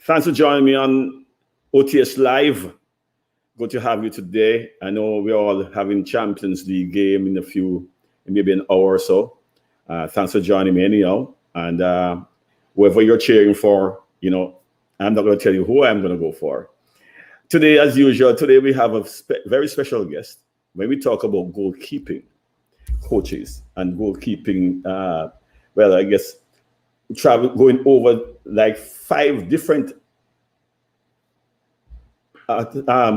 Thanks for joining me on OTS Live. Good to have you today. I know we're all having Champions League game in maybe an hour or so. Thanks for joining me anyhow. And whoever you're cheering for, I'm not going to tell you who I'm going to go for. Today, as usual, we have a very special guest. When we talk about goalkeeping coaches and goalkeeping, I guess going over like 5 different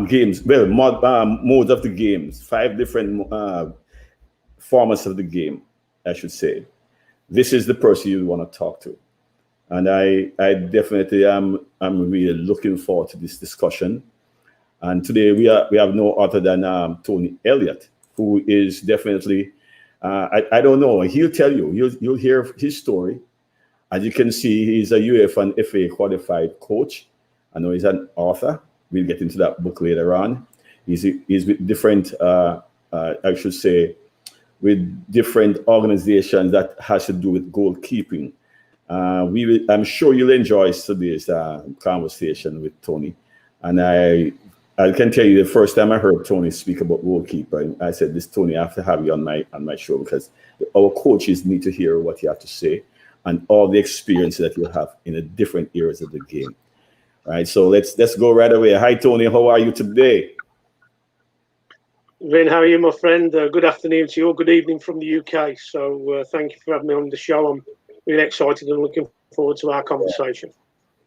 games, modes of the games, 5 different formats of the game, I should say. This is the person you want to talk to. And I definitely am really looking forward to this discussion. And today we have no other than Tony Elliott, who is definitely, I don't know, he'll tell you, you'll hear his story. As you can see, he's a UEFA and FA qualified coach. I know he's an author. We'll get into that book later on. He's with different, I should say, with different organizations that has to do with goalkeeping. I'm sure you'll enjoy today's conversation with Tony. And I can tell you the first time I heard Tony speak about goalkeeper, I said, "This Tony, I have to have you on my show because our coaches need to hear what you have to say and all the experience that you have in the different areas of the game." All right, so let's go right away. Hi, Tony. How are you today? Vin, how are you, my friend? Good afternoon to you, or good evening from the UK. So thank you for having me on the show. I'm really excited and looking forward to our conversation.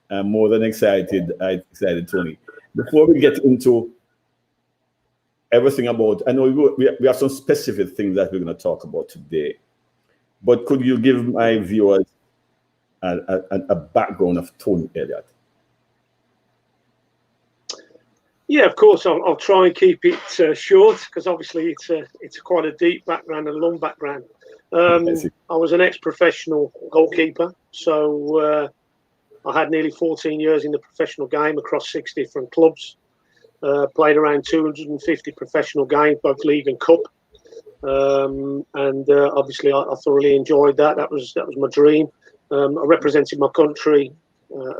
I'm more than excited. I'm excited, Tony. Before we get into everything about, I know we have some specific things that we're going to talk about today, but could you give my viewers a background of Tony Elliott? Yeah, of course. I'll try and keep it short because obviously it's quite a deep background and a long background. I was an ex-professional goalkeeper, so I had nearly 14 years in the professional game across 6 different clubs. Played around 250 professional games, both league and cup, and obviously I thoroughly enjoyed that. That was my dream. I represented my country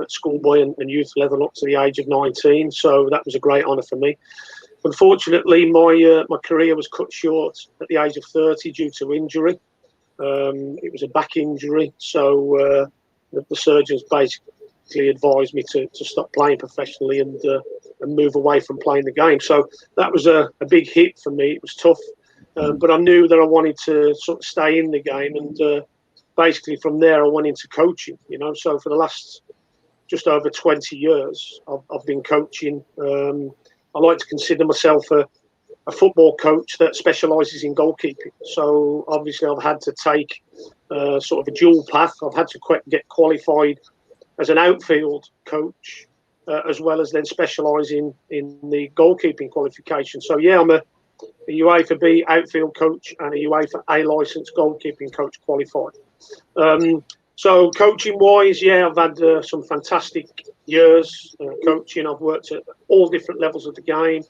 at schoolboy and youth level up to the age of 19, so that was a great honour for me. Unfortunately, my career was cut short at the age of 30 due to injury. It was a back injury, so the surgeons basically advised me to stop playing professionally and move away from playing the game. So that was a big hit for me. It was tough, but I knew that I wanted to sort of stay in the game, and basically from there I went into coaching. So for the last just over 20 years, I've been coaching. I like to consider myself a football coach that specialises in goalkeeping. So obviously I've had to take sort of a dual path. I've had to get qualified as an outfield coach, as well as then specialising in the goalkeeping qualification. So yeah, I'm a UEFA B outfield coach and a UEFA A licensed goalkeeping coach qualified. So coaching-wise, yeah, I've had some fantastic years coaching. I've worked at all different levels of the game,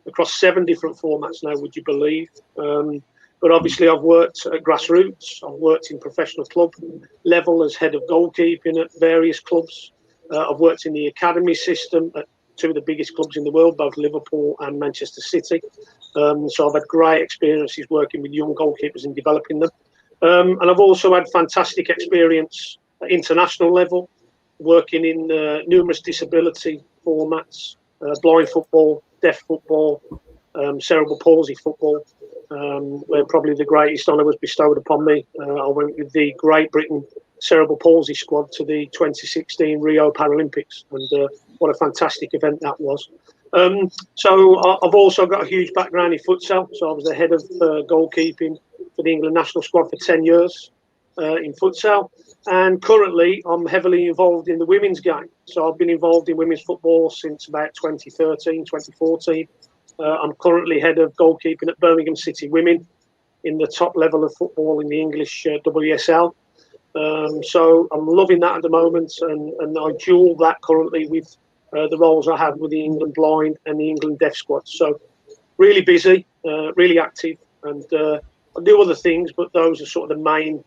across 7 different formats now, would you believe? But obviously I've worked at grassroots. I've worked in professional club level as head of goalkeeping at various clubs. I've worked in the academy system at 2 of the biggest clubs in the world, both Liverpool and Manchester City. So I've had great experiences working with young goalkeepers and developing them. And I've also had fantastic experience at international level, working in numerous disability formats, blind football, deaf football, cerebral palsy football, where probably the greatest honour was bestowed upon me. I went with the Great Britain cerebral palsy squad to the 2016 Rio Paralympics, and what a fantastic event that was. So I've also got a huge background in futsal. So I was the head of goalkeeping for the England national squad for 10 years in futsal. And currently I'm heavily involved in the women's game. So I've been involved in women's football since about 2013, 2014. I'm currently head of goalkeeping at Birmingham City Women in the top level of football in the English WSL. So I'm loving that at the moment, and I dual that currently with the roles I have with the England Blind and the England Deaf squad. So really busy, really active, and I do other things, but those are sort of the main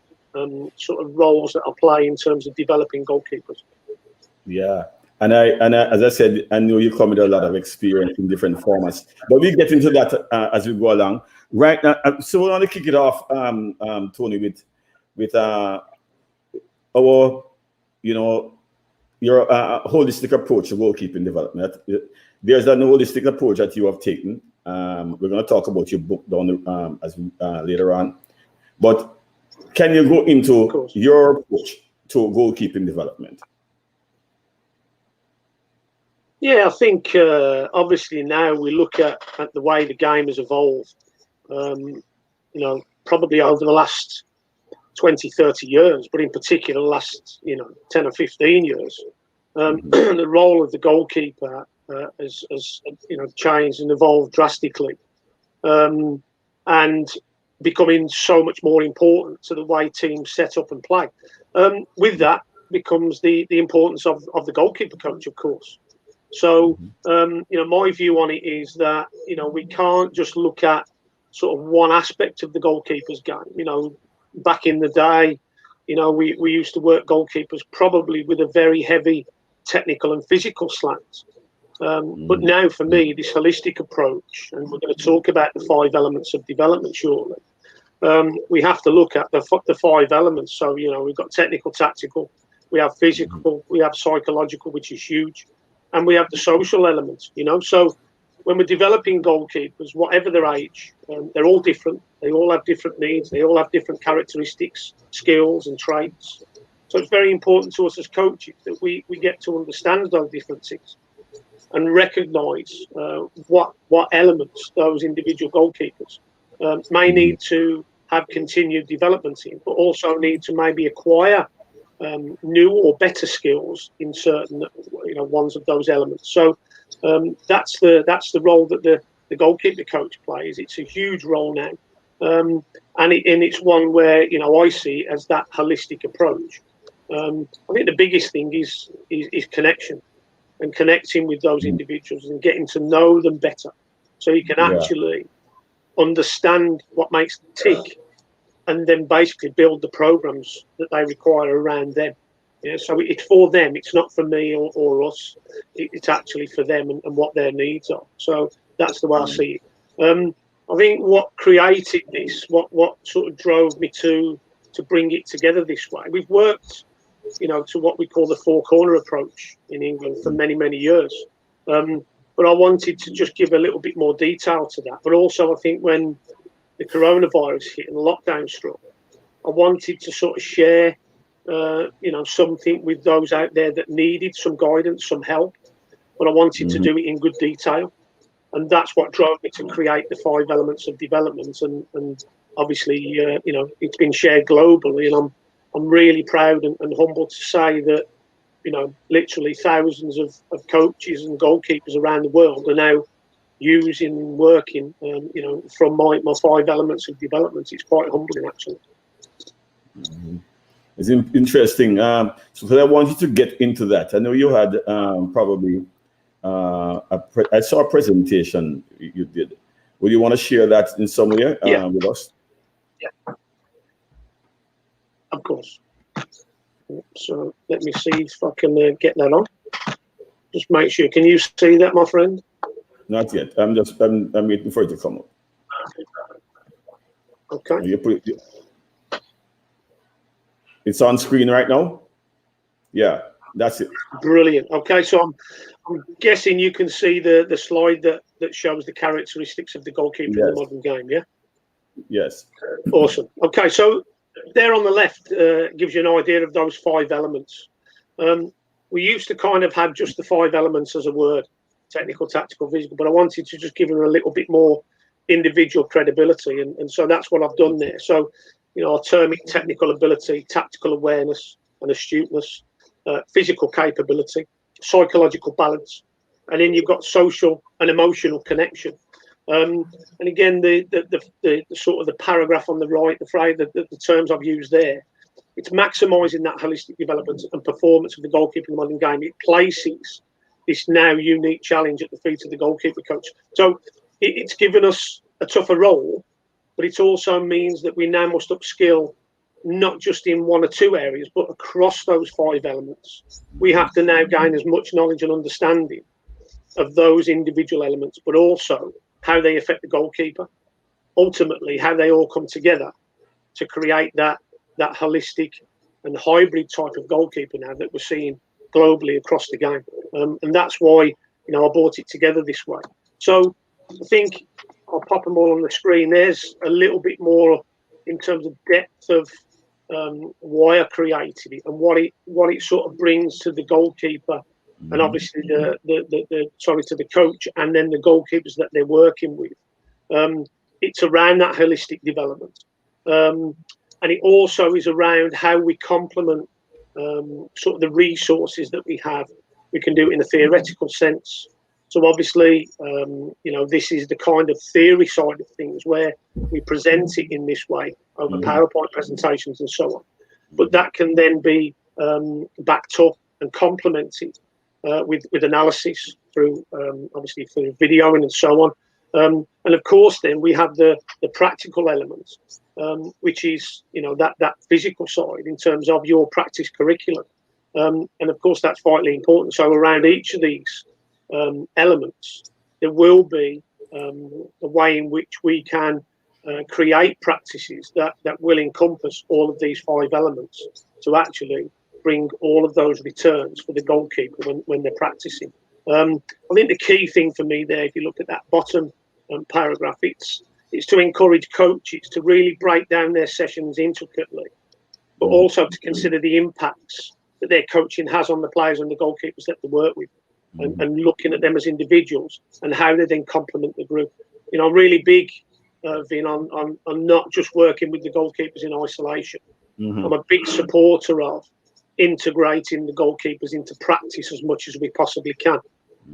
sort of roles that I play in terms of developing goalkeepers. Yeah, As I said, I know you come with a lot of experience in different formats, but we get into that as we go along. Right now, so we want to kick it off, Tony, with our, your holistic approach to goalkeeping development. There's an holistic approach that you have taken. We're going to talk about your book down later on, but can you go into your approach to goalkeeping development? Yeah, I think obviously now we look at the way the game has evolved, probably over the last 20, 30 years, but in particular the last, 10 or 15 years. The role of the goalkeeper has changed and evolved drastically, and becoming so much more important to the way teams set up and play. With that becomes the importance of the goalkeeper coach, of course. So, my view on it is that, we can't just look at sort of one aspect of the goalkeeper's game. Back in the day, we used to work goalkeepers probably with a very heavy technical and physical slant. But now for me, this holistic approach, and we're going to talk about the 5 elements of development shortly, we have to look at the 5 elements. So, we've got technical, tactical, we have physical, we have psychological, which is huge, and we have the social element, So when we're developing goalkeepers, whatever their age, they're all different. They all have different needs. They all have different characteristics, skills and traits. So it's very important to us as coaches that we get to understand those differences and recognise what elements those individual goalkeepers may need to have continued development in, but also need to maybe acquire new or better skills in certain ones of those elements. So that's the role that the goalkeeper coach plays. It's a huge role now, and it's one where I see it as that holistic approach. I think the biggest thing is connection, and connecting with those individuals and getting to know them better, so you can actually understand what makes them tick, and then basically build the programs that they require around them. So it's for them. It's not for me or us. It's actually for them and what their needs are. So that's the way I see it. I think what created this, what sort of drove me to bring it together this way. We've worked, to what we call the 4-corner approach in England for many, many years. But I wanted to just give a little bit more detail to that. But also, I think when the coronavirus hit and the lockdown struck, I wanted to sort of share, something with those out there that needed some guidance, some help. But I wanted to do it in good detail. And that's what drove me to create the 5 elements of development. And obviously, it's been shared globally. And I'm really proud and humbled to say that, literally thousands of coaches and goalkeepers around the world are now using, working, from my 5 elements of development. It's quite humbling, actually. It's interesting. So I wanted to get into that. I know you had probably I saw a presentation you did. Would you want to share that in some way with us? Yeah, of course. So let me see if I can get that on. Just make sure. Can you see that, my friend? Not yet. I'm waiting for it to come up. Okay. It's on screen right now. Yeah, that's it. Brilliant. Okay, so I'm guessing you can see the slide that shows the characteristics of the goalkeeper in the modern game. Yeah. Yes. Awesome. Okay, so there on the left gives you an idea of those 5 elements. We used to kind of have just the 5 elements as a word: technical, tactical, physical. But I wanted to just give them a little bit more individual credibility, and so that's what I've done there. So, I'll term it technical ability, tactical awareness and astuteness, physical capability, psychological balance, and then you've got social and emotional connection. And again, the sort of the paragraph on the right, the phrase, the terms I've used there, it's maximising that holistic development and performance of the goalkeeper in the modern game. It places this now unique challenge at the feet of the goalkeeper coach. So it's given us a tougher role, but it also means that we now must upskill not just in one or two areas, but across those 5 elements. We have to now gain as much knowledge and understanding of those individual elements, but also how they affect the goalkeeper. Ultimately, how they all come together to create that holistic and hybrid type of goalkeeper now that we're seeing globally across the game. And that's why, I brought it together this way. So I think I'll pop them all on the screen. There's a little bit more in terms of depth of why I created it and what it sort of brings to the goalkeeper, and obviously to the coach, and then the goalkeepers that they're working with. It's around that holistic development, and it also is around how we complement sort of the resources that we have. We can do it in a theoretical sense. So obviously, this is the kind of theory side of things where we present it in this way over PowerPoint presentations and so on. But that can then be backed up and complemented with analysis through, obviously, through videoing and so on. And of course, then we have the practical elements, which is, that physical side in terms of your practice curriculum. And of course, that's vitally important. So around each of these elements, there will be a way in which we can create practices that will encompass all of these 5 elements to actually bring all of those returns for the goalkeeper when they're practicing. I think the key thing for me there, if you look at that bottom paragraph, it's to encourage coaches to really break down their sessions intricately, but also to consider the impacts that their coaching has on the players and the goalkeepers that they work with, and looking at them as individuals and how they then complement the group. I'm really big, Vin, on not just working with the goalkeepers in isolation. I'm a big supporter of integrating the goalkeepers into practice as much as we possibly can,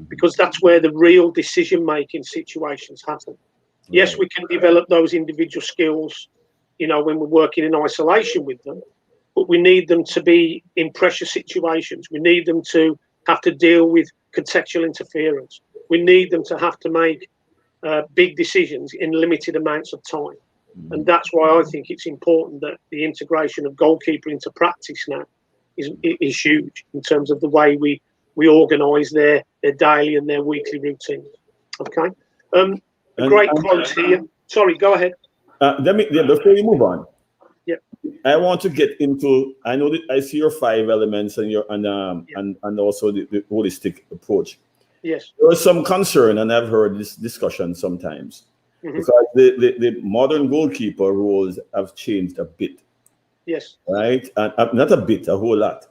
because that's where the real decision-making situations happen. Yes, we can develop those individual skills, when we're working in isolation with them, but we need them to be in pressure situations. We need them to have to deal with contextual interference. We need them to have to make big decisions in limited amounts of time. And that's why I think it's important that the integration of goalkeeper into practice now is huge in terms of the way we organise their daily and their weekly routines. Okay. A great quote here. Sorry, go ahead. Before you move on, yeah, I want to get into. I know that I see your 5 elements and and also the holistic approach. Yes, there was some concern, and I've heard this discussion sometimes because the modern goalkeeper roles have changed a bit. Yes, right, and not a bit, a whole lot.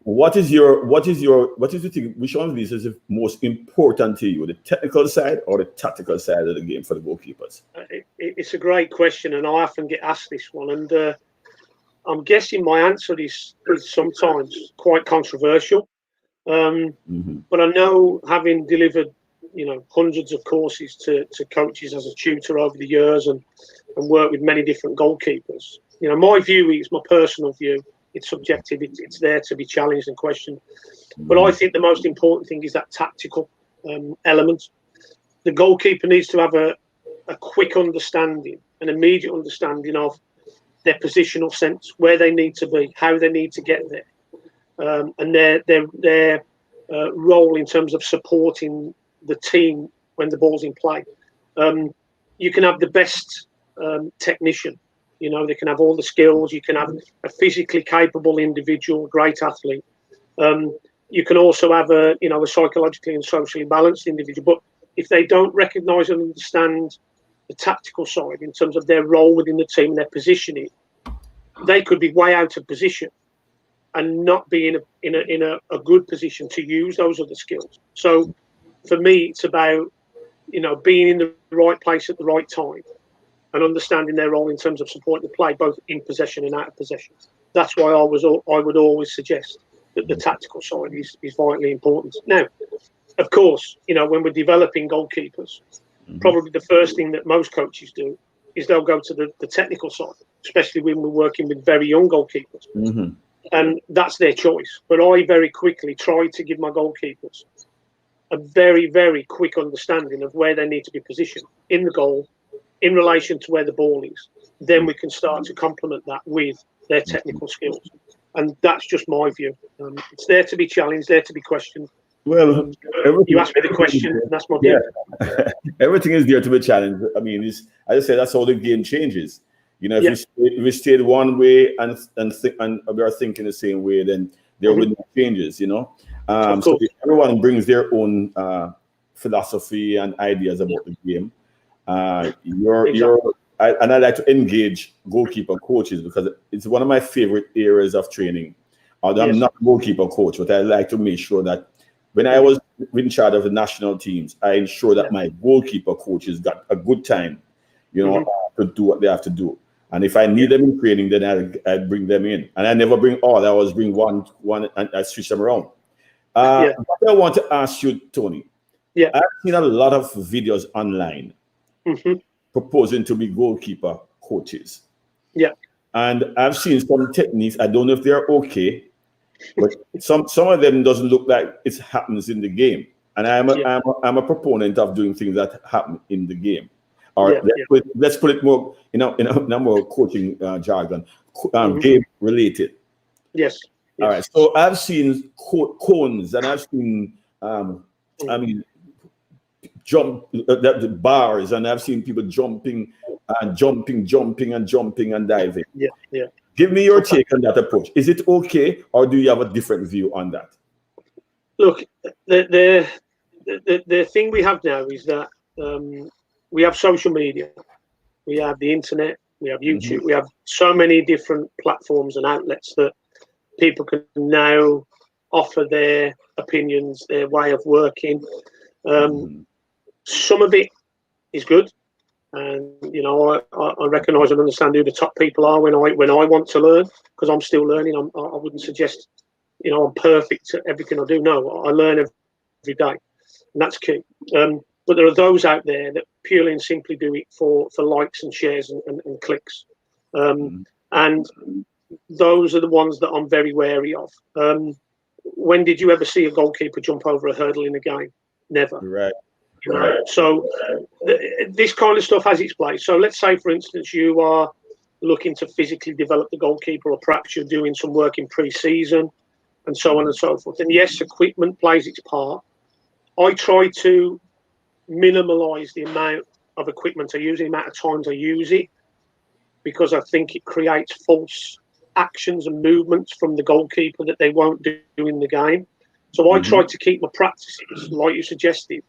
What is the thing? Which one of these is the most important to you, the technical side or the tactical side of the game for the goalkeepers? It's a great question, and I often get asked this one, and I'm guessing my answer is sometimes quite controversial. But I know, having delivered, hundreds of courses to coaches as a tutor over the years, and worked with many different goalkeepers. My view is my personal view. It's subjective. It's there to be challenged and questioned. But I think the most important thing is that tactical element. The goalkeeper needs to have a quick understanding, an immediate understanding of their positional sense, where they need to be, how they need to get there, and their role in terms of supporting the team when the ball's in play. You can have the best technician. They can have all the skills. You can have a physically capable individual, great athlete. You can also have a psychologically and socially balanced individual. But if they don't recognise and understand the tactical side in terms of their role within the team, their positioning, they could be way out of position and not be in a good position to use those other skills. So for me, it's about being in the right place at the right time and understanding their role in terms of supporting the play, both in possession and out of possession. That's why I would always suggest that the tactical side is vitally important. Now, of course, when we're developing goalkeepers, probably the first thing that most coaches do is they'll go to the technical side, especially when we're working with very young goalkeepers. And that's their choice. But I very quickly try to give my goalkeepers a very, very quick understanding of where they need to be positioned in the goal, in relation to where the ball is. then we can start to complement that with their technical skills. And that's just my view. It's there to be challenged, there to be questioned. Well, you asked me the question, and that's my view. Yeah. Everything is there to be challenged. I mean, as I said, that's how the game changes. You know, if we stayed one way and we are thinking the same way, then there will be no changes. You know, so everyone brings their own philosophy and ideas about the game. And I like to engage goalkeeper coaches because it's one of my favorite areas of training. Although I'm not a goalkeeper coach, but I like to make sure that when I was in charge of the national teams, I ensure that my goalkeeper coaches got a good time, you know, to do what they have to do. And if I need them in training, then I bring them in. And I never bring all. I always bring one, and I switch them around. What I want to ask you, Tony. I've seen a lot of videos online proposing to be goalkeeper coaches. And I've seen some techniques. I don't know if they're okay, but some of them doesn't look like it happens in the game. And I'm a proponent of doing things that happen in the game. Or let's put it more in a more coaching jargon, game related. All right. So I've seen cones, and I've seen the bars, and I've seen people jumping and diving. Give me your take on that approach. Is it okay, or do you have a different view on that? Look, the thing we have now is that we have social media, we have the internet, we have YouTube, we have so many different platforms and outlets that people can now offer their opinions, their way of working. Some of it is good, and you know I recognise and understand who the top people are when I want to learn, because I'm still learning. I wouldn't suggest I'm perfect at everything I do. No, I learn every day, and that's key. But there are those out there that purely and simply do it for likes and shares and clicks, and those are the ones that I'm very wary of. When did you ever see a goalkeeper jump over a hurdle in a game? Never. Right. So this kind of stuff has its place. So let's say, for instance, you are looking to physically develop the goalkeeper, or perhaps you're doing some work in pre-season and so on and so forth. And yes, equipment plays its part. I try to minimize the amount of equipment I use, the amount of times I use it, because I think it creates false actions and movements from the goalkeeper that they won't do in the game. So I try to keep my practices, like you suggested,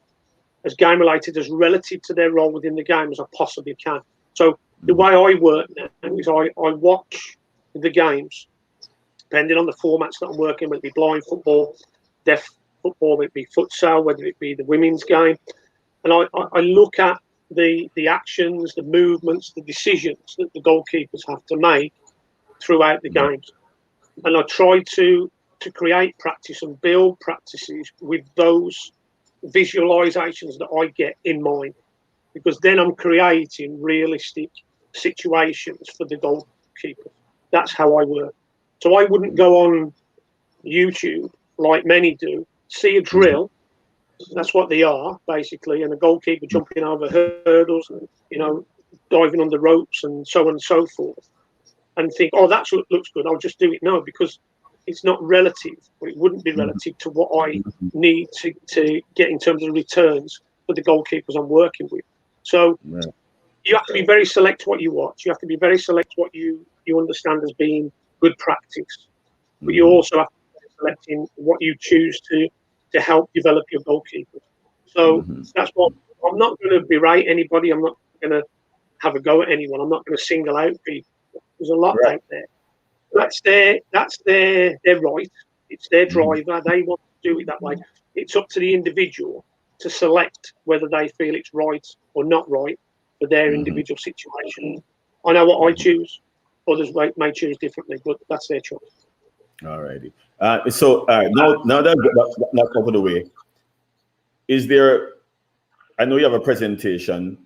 as game related, as relative to their role within the game as I possibly can. So the way I work now is I watch the games, depending on the formats that I'm working, whether it be blind football, deaf football, whether it be futsal, whether it be the women's game. And I look at the actions, the movements, the decisions that the goalkeepers have to make throughout the games. And I try to create practice and build practices with those visualizations that I get in mind, because then I'm creating realistic situations for the goalkeeper. That's how I work. So I wouldn't go on YouTube like many do, see a drill, that's what they are basically, and a goalkeeper jumping over hurdles and diving on the ropes and so on and so forth, and think, oh, that looks good, I'll just do it. No, because it's not relative, or it wouldn't be relative to what I need to get in terms of returns for the goalkeepers I'm working with. So you have to be very select what you watch. You have to be very select what you understand as being good practice. But you also have to be selecting what you choose to help develop your goalkeepers. So that's what I'm not going to berate anybody. I'm not going to have a go at anyone. I'm not going to single out people. There's a lot out there. That's their right. It's their driver. They want to do it that way. It's up to the individual to select whether they feel it's right or not right for their individual situation. I know what I choose. Others may choose differently, but that's their choice. All righty. So now that's out of the way, is there? I know you have a presentation.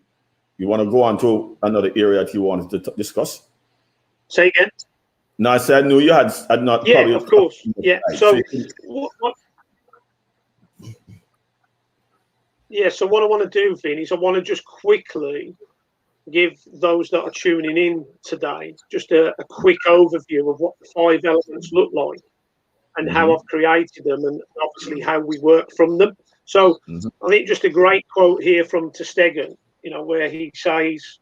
You want to go on to another area that you wanted to discuss? Say again. No, I said no. You had not. Yeah, of course. Yeah. So what I want to do, Vin, is I want to just quickly give those that are tuning in today just a quick overview of what the 5 elements look like and how I've created them, and obviously how we work from them. So I think just a great quote here from Ter Stegen, where he says,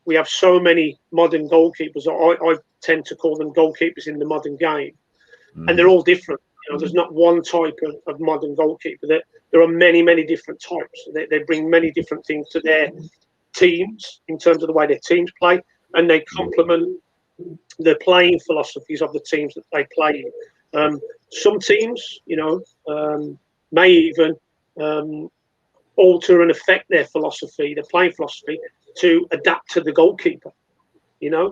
we have so many modern goalkeepers. I tend to call them goalkeepers in the modern game, and they're all different. There's not one type of modern goalkeeper. There are many, many different types. They bring many different things to their teams in terms of the way their teams play, and they complement the playing philosophies of the teams that they play in. Some teams, may even alter and affect their philosophy, their playing philosophy, to adapt to the goalkeeper.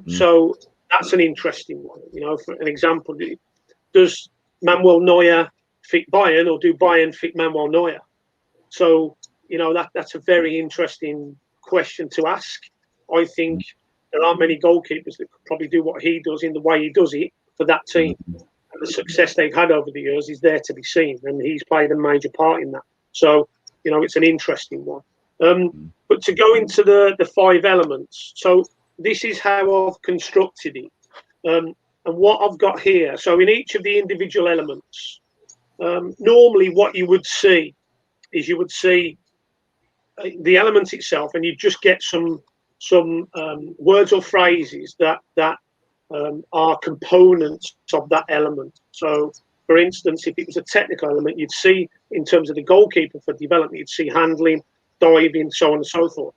So that's an interesting one. For an example, does Manuel Neuer fit Bayern, or do Bayern fit Manuel Neuer? So that's a very interesting question to ask. I think there aren't many goalkeepers that could probably do what he does in the way he does it for that team. And the success they've had over the years is there to be seen, and he's played a major part in that. So, it's an interesting one. But to go into the 5 elements, so this is how I've constructed it. And what I've got here, so in each of the individual elements, normally what you would see is you would see the element itself, and you just get some words or phrases that are components of that element. So, for instance, if it was a technical element, you'd see, in terms of the goalkeeper for development, you'd see handling, diving, so on and so forth.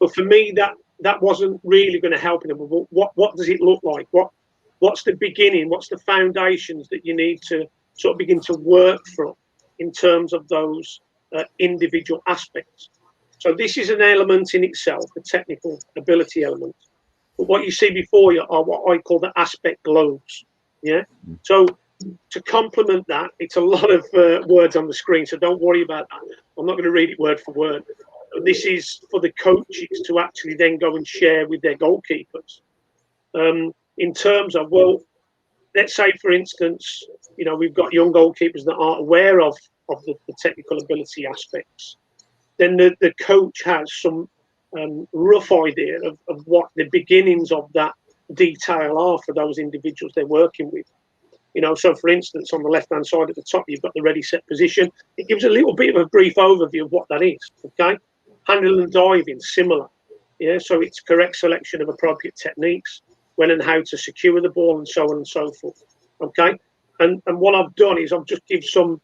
But for me, that wasn't really going to help him. What does it look like? What's the beginning? What's the foundations that you need to sort of begin to work from in terms of those individual aspects? So this is an element in itself, the technical ability element. But what you see before you are what I call the aspect globes. Yeah. So to complement that, it's a lot of words on the screen, so don't worry about that. I'm not going to read it word for word. This is for the coaches to actually then go and share with their goalkeepers. In terms of, well, let's say, for instance, we've got young goalkeepers that aren't aware of the technical ability aspects. Then the coach has some rough idea of what the beginnings of that detail are for those individuals they're working with. So for instance, on the left-hand side at the top, you've got the ready set position. It gives a little bit of a brief overview of what that is. Okay, handling and diving, similar. Yeah, so it's correct selection of appropriate techniques, when and how to secure the ball, and so on and so forth. Okay, and what I've done is I've just give some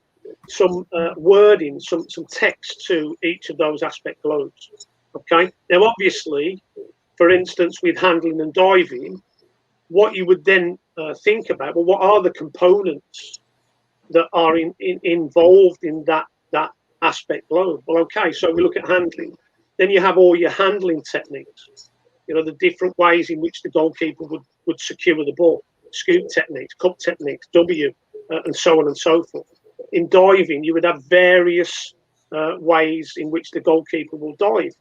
wording, some text to each of those aspect globes. Okay, now obviously, for instance, with handling and diving, what you would then think about, well, what are the components that are involved in that aspect globe? Well, okay, so we look at handling. Then you have all your handling techniques, the different ways in which the goalkeeper would secure the ball, scoop techniques, cup techniques, W, and so on and so forth. In diving, you would have various ways in which the goalkeeper will dive,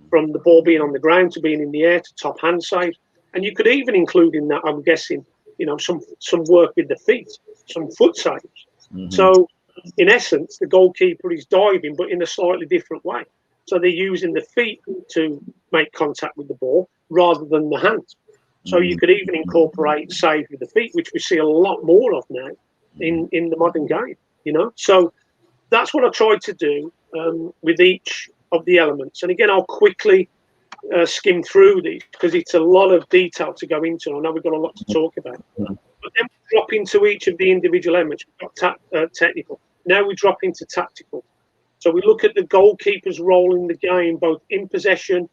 from the ball being on the ground to being in the air to top hand saves. And you could even include in that, I'm guessing, some work with the feet, some foot saves. So in essence, the goalkeeper is diving, but in a slightly different way. So they're using the feet to make contact with the ball rather than the hands. So you could even incorporate save with the feet, which we see a lot more of now in the modern game. So that's what I tried to do with each of the elements. And again, I'll quickly skim through these because it's a lot of detail to go into. I know we've got a lot to talk about. But then we drop into each of the individual elements. We've got technical. Now we drop into tactical. So we look at the goalkeeper's role in the game, both in possession,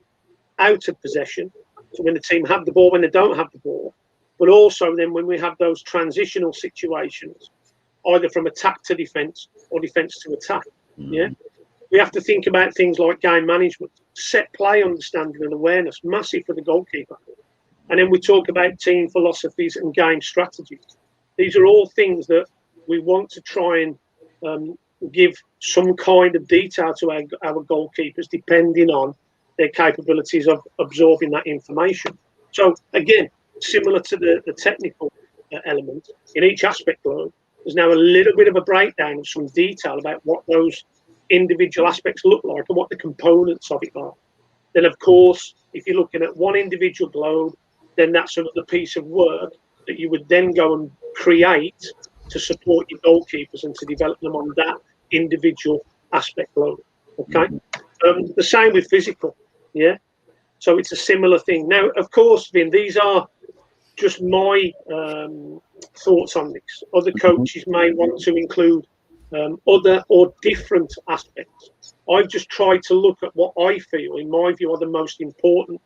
out of possession. So when the team have the ball, when they don't have the ball. But also then when we have those transitional situations, either from attack to defence or defence to attack. Yeah. We have to think about things like game management, set play understanding and awareness, massive for the goalkeeper. And then we talk about team philosophies and game strategies. These are all things that we want to try and give some kind of detail to our goalkeepers, depending on their capabilities of absorbing that information. So again, similar to the technical element, in each aspect globe, there's now a little bit of a breakdown of some detail about what those individual aspects look like and what the components of it are. Then, of course, if you're looking at one individual globe, then that's another piece of work that you would then go and create to support your goalkeepers and to develop them on that individual aspect globe. Okay. The same with physical. Yeah. So it's a similar thing. Now, of course, Vin, these are just my thoughts on this. Other coaches may want to include other or different aspects. I've just tried to look at what I feel, in my view, are the most important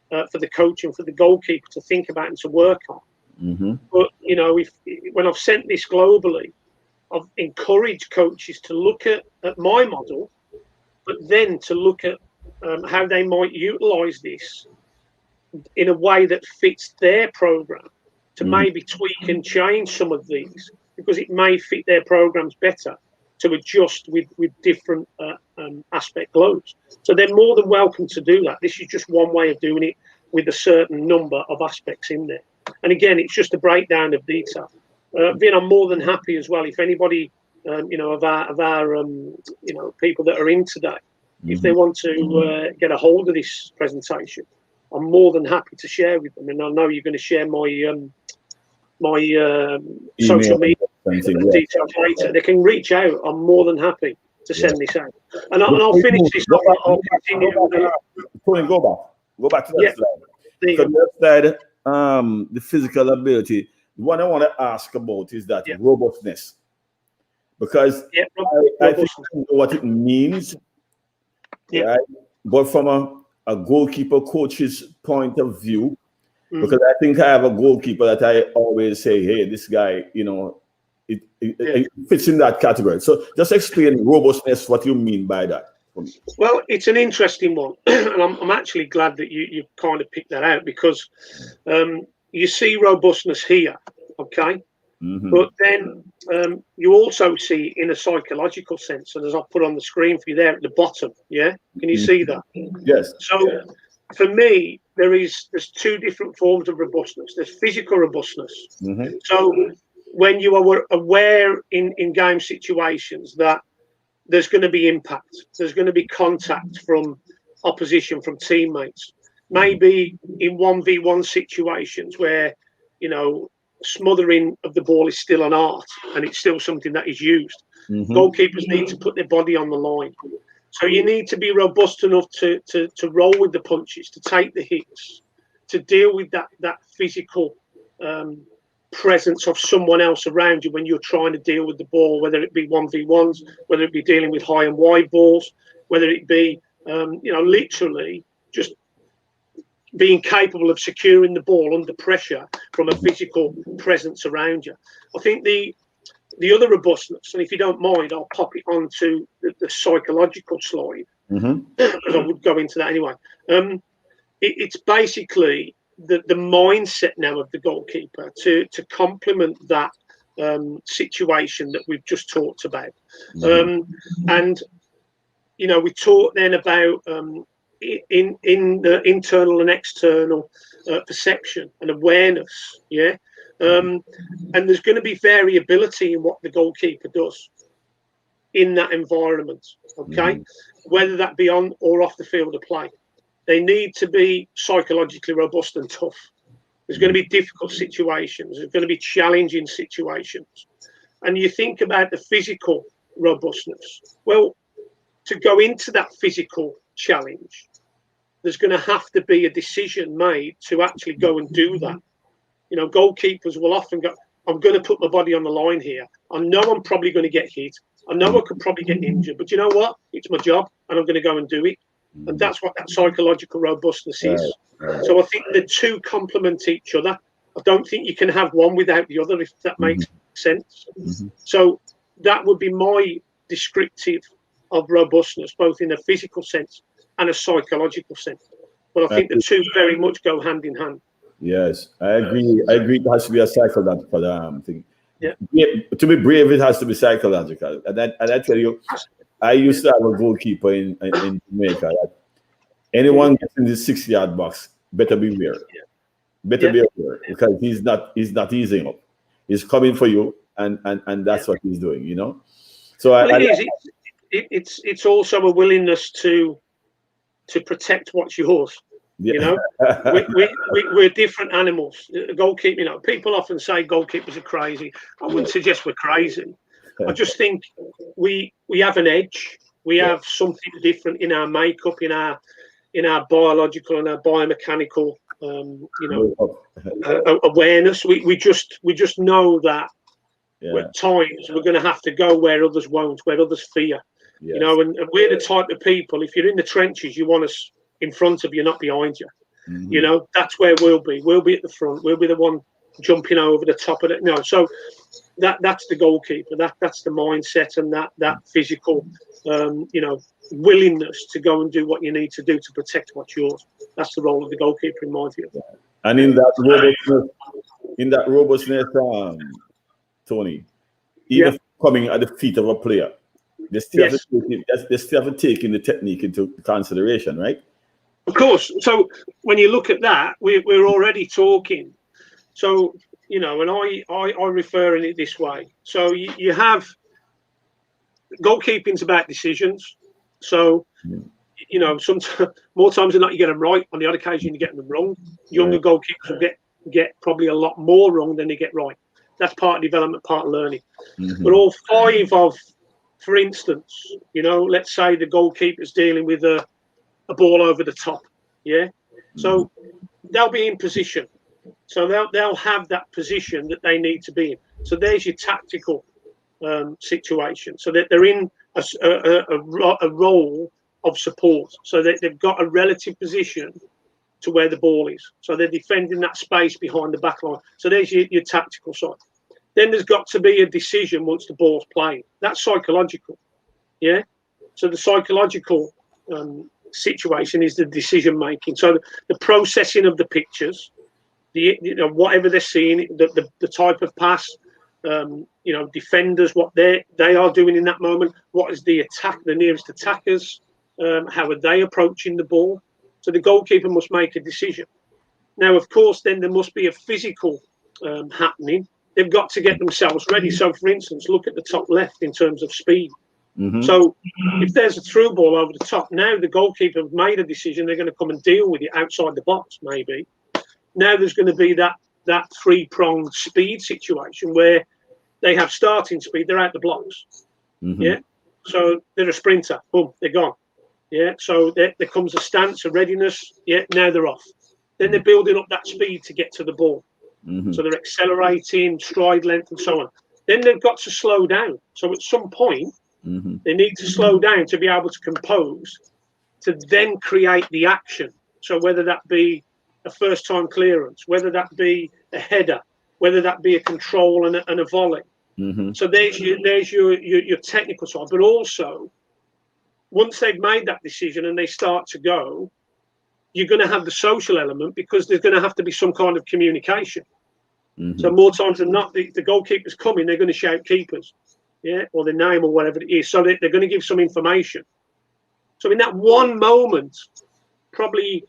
for the coach and for the goalkeeper to think about and to work on. But, you know, when I've sent this globally, I've encouraged coaches to look at my model, but then to look at how they might utilize this in a way that fits their program, to maybe tweak and change some of these, because it may fit their programs better to adjust with different aspect globes. So they're more than welcome to do that. This is just one way of doing it with a certain number of aspects in there. And again, it's just a breakdown of detail. Vin, I'm more than happy as well if anybody, you know, of our you know, people that are in today, if they want to get a hold of this presentation, I'm more than happy to share with them. And I know you're going to share my social media details later. They can reach out. I'm more than happy to send this out. And I'll finish this up. I'll continue. Tony, go back to that slide. So that slide, the physical ability. What I want to ask about is that robustness, because I think I know what it means, right? But from a goalkeeper coach's point of view, because I think I have a goalkeeper that I always say, hey, this guy, you know, it fits in that category. So just explain robustness, what you mean by that for me. Well, it's an interesting one. And I'm actually glad that you kind of picked that out, because you see robustness here, okay? But then you also see in a psychological sense, and as I've put on the screen for you there at the bottom, can you see that? Yes. So for me, there's two different forms of robustness. There's physical robustness. So when you are aware in game situations that there's going to be impact, there's going to be contact from opposition, from teammates, maybe in 1v1 situations where, you know, smothering of the ball is still an art and it's still something that is used. Goalkeepers need to put their body on the line. So you need to be robust enough to roll with the punches, to take the hits, to deal with that physical presence of someone else around you when you're trying to deal with the ball, whether it be 1v1s, whether it be dealing with high and wide balls, whether it be, you know, literally just being capable of securing the ball under pressure from a physical presence around you. I think the other robustness, and if you don't mind, I'll pop it onto the psychological slide, because I would go into that anyway. It's basically the mindset now of the goalkeeper to complement that situation that we've just talked about. And, you know, we talked then about in the internal and external perception and awareness, and there's going to be variability in what the goalkeeper does in that environment, okay? Whether that be on or off the field of play. They need to be psychologically robust and tough. There's going to be difficult situations. There's going to be challenging situations. And you think about the physical robustness. Well, to go into that physical challenge, there's going to have to be a decision made to actually go and do that. You know, goalkeepers will often go, I'm going to put my body on the line here. I know I'm probably going to get hit. I know I could probably get injured, but you know what? It's my job and I'm going to go and do it. And that's what that psychological robustness is. So I think the two complement each other. I don't think you can have one without the other, if that makes sense. So that would be my descriptive of robustness, both in a physical sense and a psychological sense. But I think the two very much go hand in hand. Yes, I agree. I agree. It has to be a psychological thing. To be brave, it has to be psychological. And I tell you, I used to have a goalkeeper in Jamaica. Anyone gets in the 6-yard box, better beware. Better be aware, because he's not easing up. He's coming for you, and that's what he's doing. You know. So it's also a willingness to protect what's yours. You know, we're different animals. Goalkeeping, you know, people often say goalkeepers are crazy. I wouldn't suggest we're crazy. I just think we have an edge. We have something different in our makeup, in our biological and our biomechanical, awareness. We just know that at times we're going to have to go where others won't, where others fear. You know, and we're the type of people. If you're in the trenches, you want us in front of you, not behind you. You know, that's where we'll be. We'll be at the front. We'll be the one jumping over the top of it. No, so that's the goalkeeper. That's the mindset and that physical, willingness to go and do what you need to do to protect what's yours. That's the role of the goalkeeper in my view. And in that robustness, Tony, even coming at the feet of a player, they still have taken the technique into consideration, right? Of course. So when you look at that, we're already talking. So, you know, and I refer in it this way. So you have goalkeeping's about decisions. So, you know, sometimes more times than not, you get them right. On the odd occasion, you get them wrong. Younger goalkeepers will get probably a lot more wrong than they get right. That's part of development, part of learning. But all five of, for instance, you know, let's say the goalkeeper's dealing with a ball over the top. Yeah. So they'll be in position. So they'll have that position that they need to be in. So there's your tactical situation. So that they're in a role of support. So that they've got a relative position to where the ball is. So they're defending that space behind the back line. So there's your tactical side. Then there's got to be a decision once the ball's playing. That's psychological. Yeah. So the psychological situation is the decision making. So the processing of the pictures, whatever they're seeing, the type of pass, defenders, what they are doing in that moment. What is the nearest attackers? How are they approaching the ball? So the goalkeeper must make a decision. Now, of course, then there must be a physical happening. They've got to get themselves ready. So, for instance, look at the top left in terms of speed. So if there's a through ball over the top, now the goalkeeper have made a decision. They're going to come and deal with it outside the box, maybe. Now there's going to be that three-pronged speed situation where they have starting speed. They're out the blocks. Yeah. So they're a sprinter. Boom, they're gone. Yeah. So there comes a stance, a readiness. Yeah. Now they're off. Then they're building up that speed to get to the ball. So they're accelerating, stride length, and so on. Then they've got to slow down. So at some point, they need to slow down to be able to compose, to then create the action. So whether that be a first-time clearance, whether that be a header, whether that be a control and a volley. So there's your technical side. But also, once they've made that decision and they start to go, you're going to have the social element because there's going to have to be some kind of communication. So more times than not, the goalkeeper's coming, they're going to shout keepers, or their name or whatever it is. So they're going to give some information. So in that one moment, probably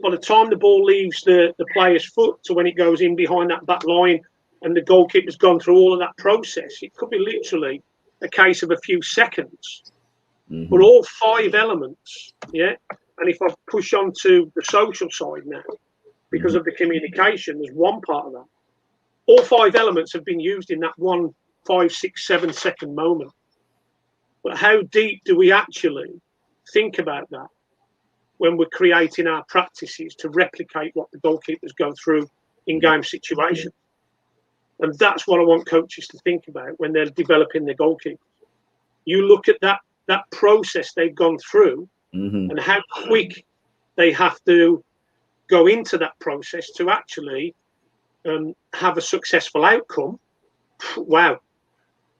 by the time the ball leaves the player's foot to when it goes in behind that back line and the goalkeeper's gone through all of that process, it could be literally a case of a few seconds. But all five elements, and if I push on to the social side now, because of the communication, there's one part of that. All five elements have been used in that 1, 5, 6, 7 second moment. But how deep do we actually think about that when we're creating our practices to replicate what the goalkeepers go through in game situations? And that's what I want coaches to think about when they're developing their goalkeepers. You look at that process they've gone through and how quick they have to go into that process to actually have a successful outcome. Wow.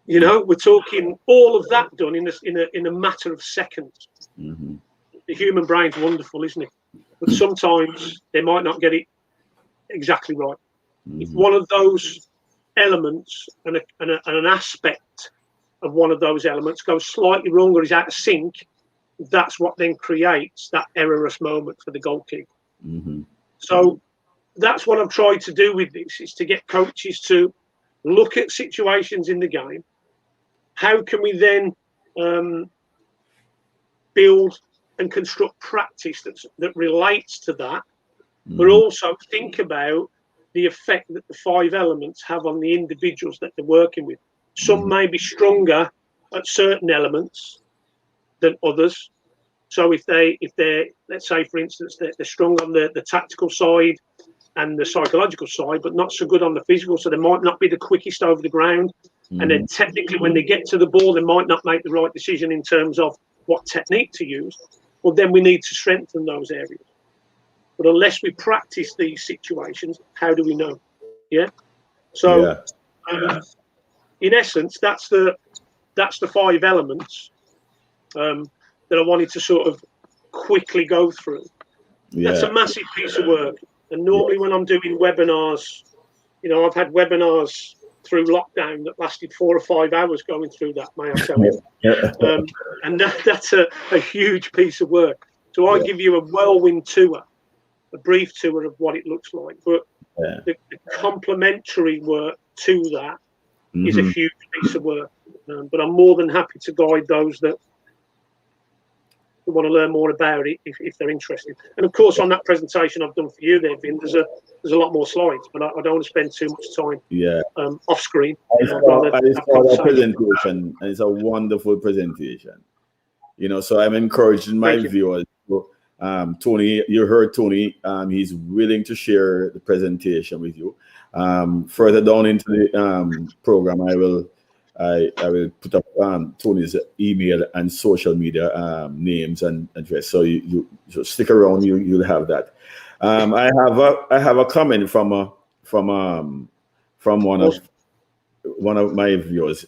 You know, we're talking all of that done in a matter of seconds. The human brain's wonderful, isn't it? But sometimes they might not get it exactly right. If one of those elements and an aspect of one of those elements goes slightly wrong or is out of sync, that's what then creates that errorless moment for the goalkeeper. So that's what I've tried to do with this, is to get coaches to look at situations in the game. How can we then build and construct practice that relates to that, but also think about the effect that the 5 elements have on the individuals that they're working with. Some may be stronger at certain elements than others. So if they're let's say, for instance, they're strong on the tactical side and the psychological side, but not so good on the physical, so they might not be the quickest over the ground. And then technically, when they get to the ball, they might not make the right decision in terms of what technique to use. Well, then we need to strengthen those areas. But unless we practice these situations, how do we know? Yeah. So, in essence, that's the 5 elements that I wanted to sort of quickly go through. That's a massive piece of work. And normally when I'm doing webinars, I've had webinars through lockdown that lasted 4 or 5 hours going through that, may I tell you. And that's a huge piece of work. So I give you a whirlwind tour, a brief tour of what it looks like. But the complementary work to that is a huge piece of work. But I'm more than happy to guide those that want to learn more about it if they're interested. And of course, on that presentation I've done for you there, Vin, there's a lot more slides, but I don't want to spend too much time off screen. I saw that presentation, and it's a wonderful presentation. So I'm encouraging my viewers. Tony, you heard Tony. He's willing to share the presentation with you. Further down into the program, I will put up Tony's email and social media names and address. So you stick around. You'll have that. I have a comment from one of my viewers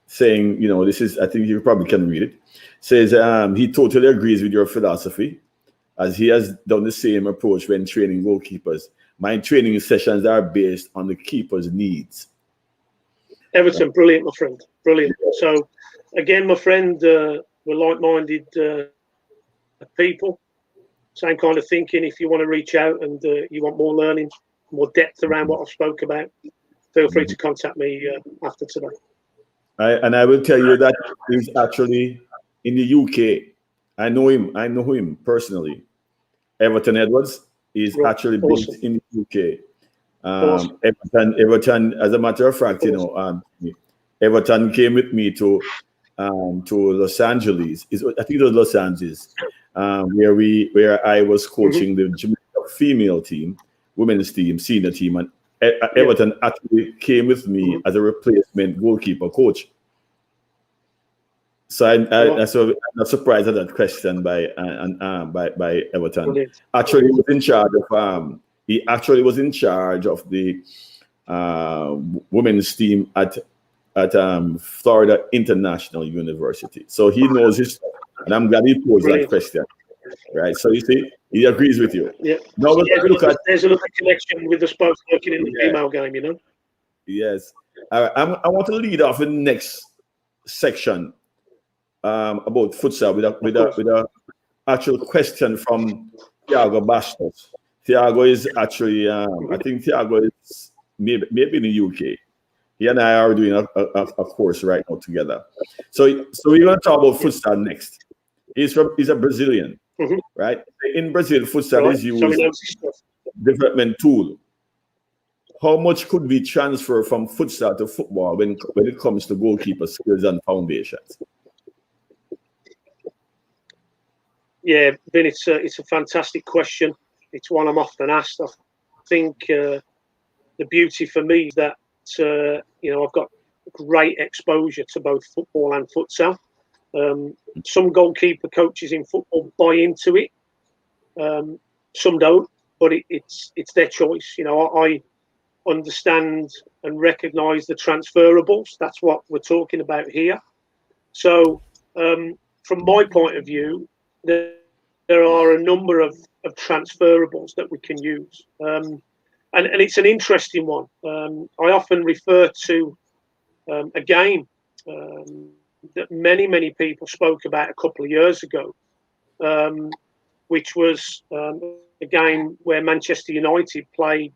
saying, this is, I think you probably can read it. Says he totally agrees with your philosophy, as he has done the same approach when training goalkeepers. My training sessions are based on the keeper's needs. Everton, brilliant, my friend, brilliant. So, again, my friend, we're like-minded people, same kind of thinking. If you want to reach out and you want more learning, more depth around what I've spoke about, feel free to contact me after today. I will tell you that he's actually in the UK. I know him personally. Everton Edwards is actually based in the UK. Everton, as a matter of fact, Everton came with me to Los Angeles. I think it was Los Angeles, where I was coaching the Jamaica female team, women's team, senior team, and Everton actually came with me as a replacement goalkeeper coach. So I'm not surprised at that question by Everton. Brilliant. Actually, he actually was in charge of the women's team at Florida International University. So he knows his stuff, and I'm glad he posed that question. Right. So you see, he agrees with you. Yeah. Now there's another connection with us both working in the female game, Yes. I want to lead off in the next section about futsal with a actual question from Thiago Bastos. Thiago is actually, I think Thiago is maybe in the UK. He and I are doing a course right now together. So we're going to talk about futsal next. He's a Brazilian, right? In Brazil, futsal is used development tool. How much could we transfer from futsal to football when it comes to goalkeeper skills and foundations? Yeah, Vin, it's a fantastic question. It's one I'm often asked. I think the beauty for me is that I've got great exposure to both football and futsal. Some goalkeeper coaches in football buy into it. Some don't, but it's their choice. I understand and recognise the transferables. That's what we're talking about here. So, from my point of view, there are a number of transferables that we can use, and it's an interesting one. I often refer to a game that many people spoke about a couple of years ago, which was a game where Manchester United played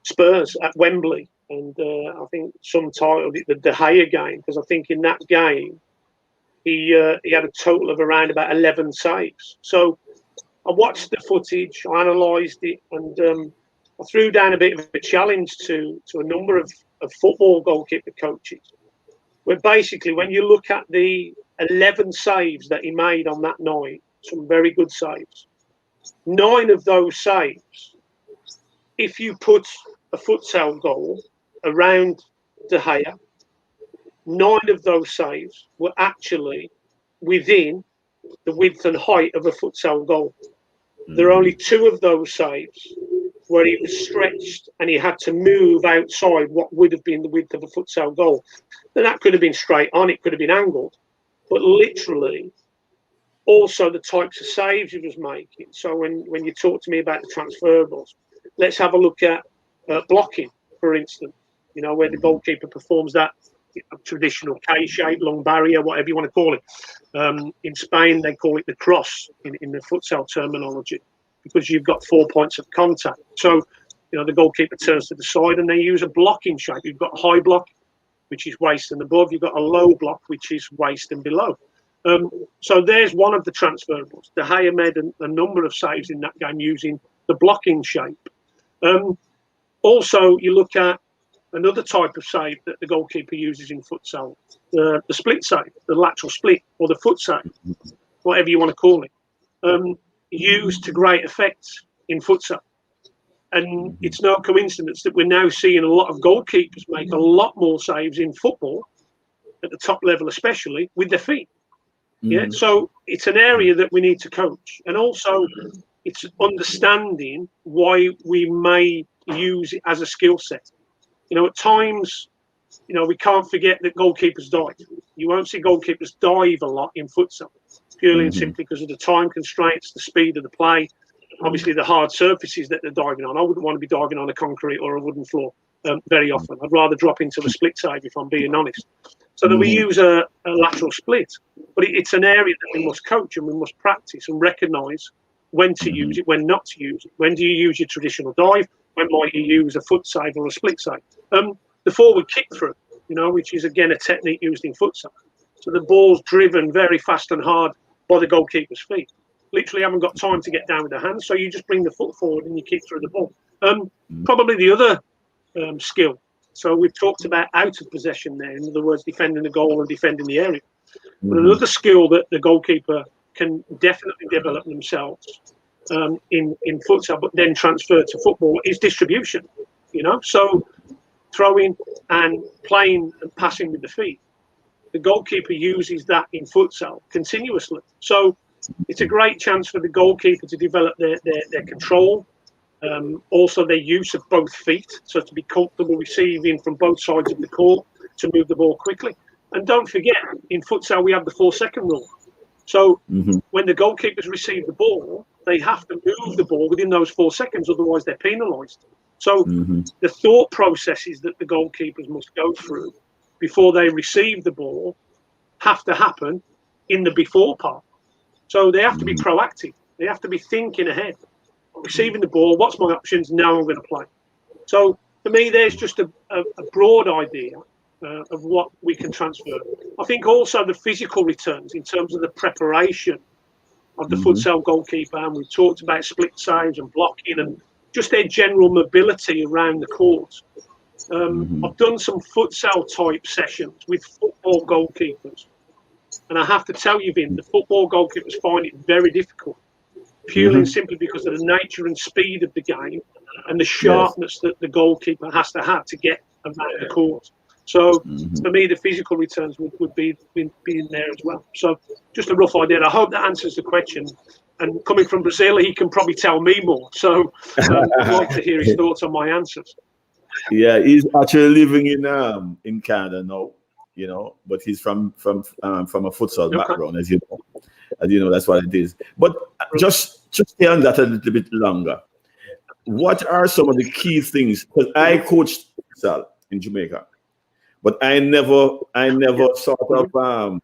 Spurs at Wembley, and I think some titled it the De Gea game, because I think in that game he had a total of around about 11 saves. So I watched the footage, I analysed it, and I threw down a bit of a challenge to a number of football goalkeeper coaches, where basically when you look at the 11 saves that he made on that night, some very good saves, 9 of those saves, if you put a futsal goal around De Gea, 9 of those saves were actually within the width and height of a futsal goal. There are only 2 of those saves where he was stretched and he had to move outside what would have been the width of a futsal goal. And that could have been straight on, it could have been angled, but literally also the types of saves he was making. So when you talk to me about the transferables, let's have a look at blocking, for instance, where the goalkeeper performs that traditional K-shape, long barrier, whatever you want to call it. In Spain, they call it the cross in the futsal terminology, because you've got 4 points of contact. So, the goalkeeper turns to the side and they use a blocking shape. You've got a high block, which is waist and above. You've got a low block, which is waist and below. So there's one of the transferables. De Gea made a number of saves in that game using the blocking shape. Also, you look at another type of save that the goalkeeper uses in futsal, the split save, the lateral split, or the foot save, whatever you want to call it, used to great effect in futsal. And it's no coincidence that we're now seeing a lot of goalkeepers make a lot more saves in football, at the top level especially, with their feet. Yeah, so it's an area that we need to coach. And also, it's understanding why we may use it as a skill set. At times, we can't forget that goalkeepers dive. You won't see goalkeepers dive a lot in futsal, purely and simply because of the time constraints, the speed of the play, obviously the hard surfaces that they're diving on. I wouldn't want to be diving on a concrete or a wooden floor very often. I'd rather drop into a split save, if I'm being honest. So that we use a lateral split. But it's an area that we must coach and we must practice and recognise when to use it, when not to use it. When do you use your traditional dive? When might you use a foot save or a split save? The forward kick through, which is again a technique used in futsal. So the ball's driven very fast and hard by the goalkeeper's feet. Literally haven't got time to get down with the hands, so you just bring the foot forward and you kick through the ball. Probably the other skill. So we've talked about out of possession there, in other words, defending the goal and defending the area. But another skill that the goalkeeper can definitely develop themselves in futsal, but then transfer to football, is distribution. So throwing and playing and passing with the feet. The goalkeeper uses that in futsal continuously. So it's a great chance for the goalkeeper to develop their control, also their use of both feet, so to be comfortable receiving from both sides of the court to move the ball quickly. And don't forget, in futsal we have the 4-second rule. So when the goalkeepers receive the ball, they have to move the ball within those 4 seconds, otherwise they're penalised. So the thought processes that the goalkeepers must go through before they receive the ball have to happen in the before part. So they have to be proactive. They have to be thinking ahead. Receiving the ball, what's my options? Now I'm going to play. So for me, there's just a broad idea of what we can transfer. I think also the physical returns in terms of the preparation of the futsal goalkeeper, and we've talked about split saves and blocking and just their general mobility around the court. I've done some futsal type sessions with football goalkeepers, and I have to tell you, Vin, the football goalkeepers find it very difficult, purely and simply because of the nature and speed of the game and the sharpness that the goalkeeper has to have to get around the court. So for me, the physical returns would be in there as well. So just a rough idea. I hope that answers the question. And coming from Brazil, he can probably tell me more. So I'd like to hear his thoughts on my answers. Yeah, he's actually living in Canada now, but he's from a futsal background, as you know, that's what it is. But just stay on that a little bit longer. What are some of the key things? Because I coached futsal in Jamaica, but I never sort of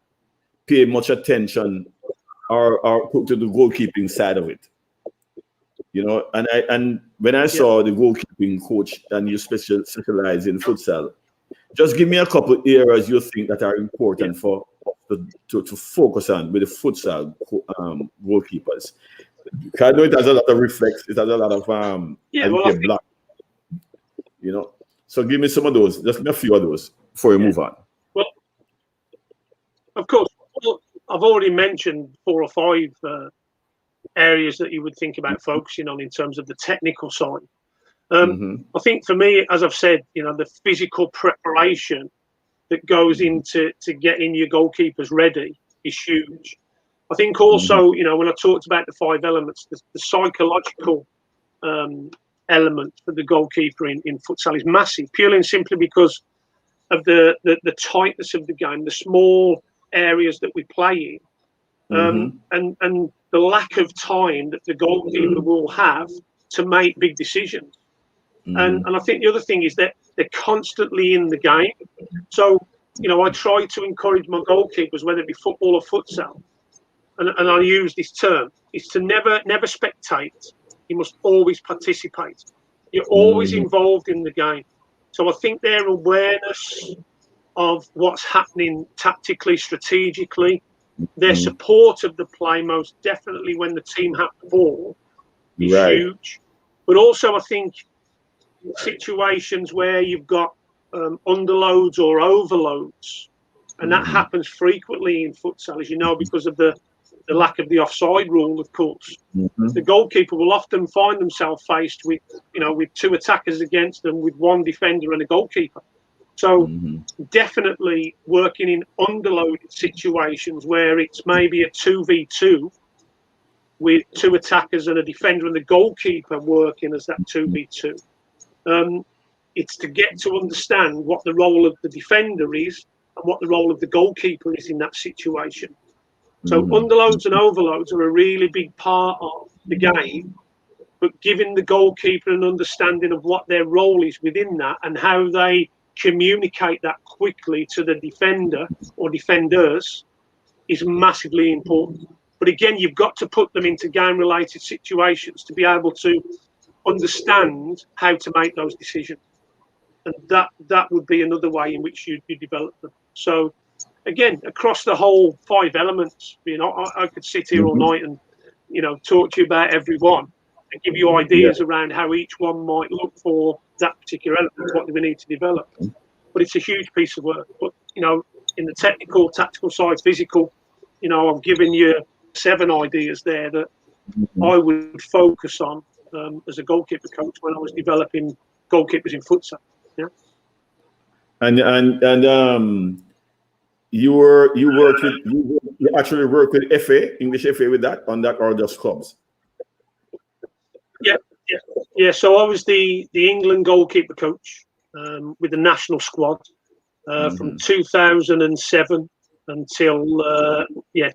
pay much attention or to the goalkeeping side of it. And when I saw the goalkeeping coach and you specialize in futsal, just give me a couple areas you think that are important for us to focus on with the futsal goalkeepers? I know it has a lot of reflex. It has a lot of block. You know, so give me some of those. Just give me a few of those before we move on. Well, of course, I've already mentioned 4 or 5 areas that you would think about focusing on in terms of the technical side. I think for me, as I've said, the physical preparation that goes into getting your goalkeepers ready is huge. I think also, when I talked about the 5 elements, the psychological element for the goalkeeper in futsal is massive, purely and simply because of the tightness of the game, the small areas that we play in, and the lack of time that the goalkeeper will have to make big decisions. And I think the other thing is that they're constantly in the game. So, I try to encourage my goalkeepers, whether it be football or futsal, and I use this term, is to never spectate. You must always participate. You're always involved in the game. So I think their awareness of what's happening tactically, strategically, their support of the play, most definitely when the team have the ball, is huge. But also I think situations where you've got underloads or overloads, and that happens frequently in futsal, as you know, because of the lack of the offside rule, of course. The goalkeeper will often find themselves faced with 2 attackers against them, with 1 defender and a goalkeeper. So definitely working in underloaded situations where it's maybe a 2v2 with 2 attackers and a defender and the goalkeeper working as that 2v2. It's to get to understand what the role of the defender is and what the role of the goalkeeper is in that situation. So underloads and overloads are a really big part of the game, but giving the goalkeeper an understanding of what their role is within that and how they communicate that quickly to the defender or defenders is massively important. But again, you've got to put them into game-related situations to be able to understand how to make those decisions. And that would be another way in which you develop them. So again, across the whole 5 elements, I could sit here all night and talk to you about every one and give you ideas around how each one might look for that particular element, what do we need to develop. But it's a huge piece of work. But in the technical, tactical side, physical, I've given you 7 ideas there that I would focus on as a goalkeeper coach when I was developing goalkeepers in futsal. Yeah. And you actually work with FA, English FA, with that on that, or just clubs? Yeah. So I was the England goalkeeper coach with the national squad from 2007 until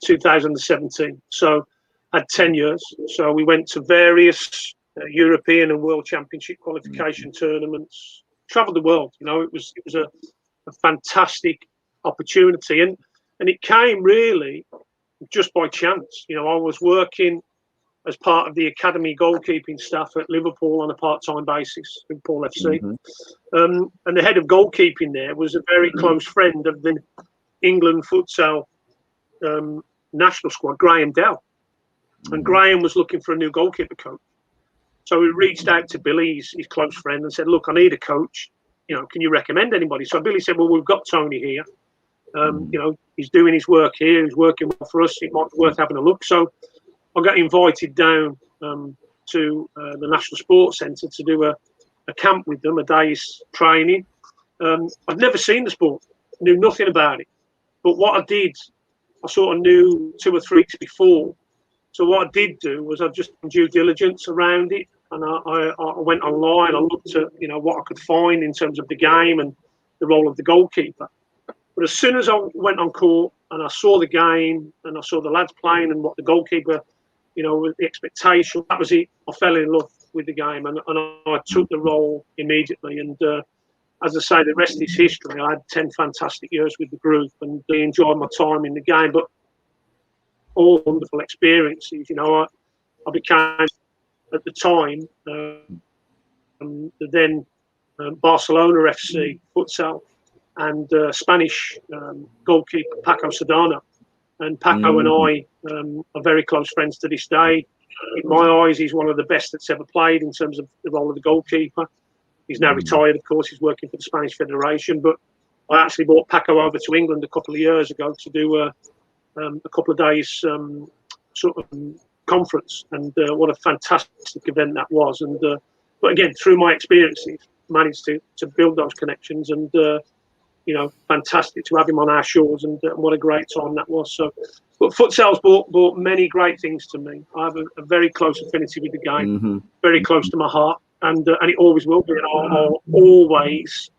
2017. So I had 10 years. So we went to various European and World Championship qualification tournaments. Traveled the world. It was a fantastic opportunity, and it came really just by chance. I was working as part of the academy goalkeeping staff at Liverpool on a part-time basis, Liverpool FC. And the head of goalkeeping there was a very close friend of the England futsal national squad, Graham Dell. And Graham was looking for a new goalkeeper coach. So we reached out to Billy, his close friend, and said, look, I need a coach. Can you recommend anybody? So Billy said, well, we've got Tony here. He's doing his work here. He's working well for us. It might be worth having a look. So I got invited down to the National Sports Centre to do a camp with them, a day's training. I'd never seen the sport, knew nothing about it. But what I did, I sort of knew 2 or 3 weeks before. So what I did do was I just did due diligence around it, and I went online. I looked at what I could find in terms of the game and the role of the goalkeeper. But as soon as I went on court and I saw the game and I saw the lads playing and what the goalkeeper, the expectation, that was it. I fell in love with the game and I took the role immediately. And as I say, the rest is history. I had 10 fantastic years with the group and I enjoyed my time in the game. But all wonderful experiences. I became, at the time, the then Barcelona FC futsal and Spanish goalkeeper Paco Sedano. And Paco and I are very close friends to this day. In my eyes, he's one of the best that's ever played in terms of the role of the goalkeeper. He's now retired, of course. He's working for the Spanish Federation. But I actually brought Paco over to England a couple of years ago to do a couple of days sort of conference. And what a fantastic event that was. And but again, through my experiences, managed to build those connections. And fantastic to have him on our shores, and what a great time that was. So, but futsal's brought many great things to me. I have a very close affinity with the game, very close to my heart, and it always will be. And I'll always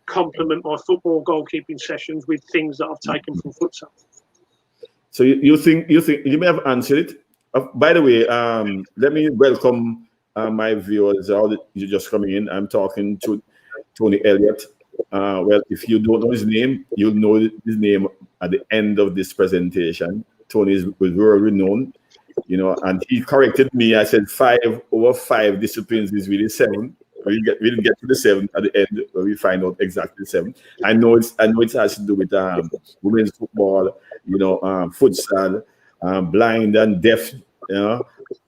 complement my football goalkeeping sessions with things that I've taken from futsal. So you think you may have answered it. By the way, let me welcome my viewers. All you just coming in. I'm talking to Tony Elliott. Well, if you don't know his name, you'll know his name at the end of this presentation. Tony is world renowned, and he corrected me. I said 5 over 5 disciplines is really 7. We didn't get to the 7 at the end, where we find out exactly 7. I know it has to do with women's football, futsal, blind and deaf,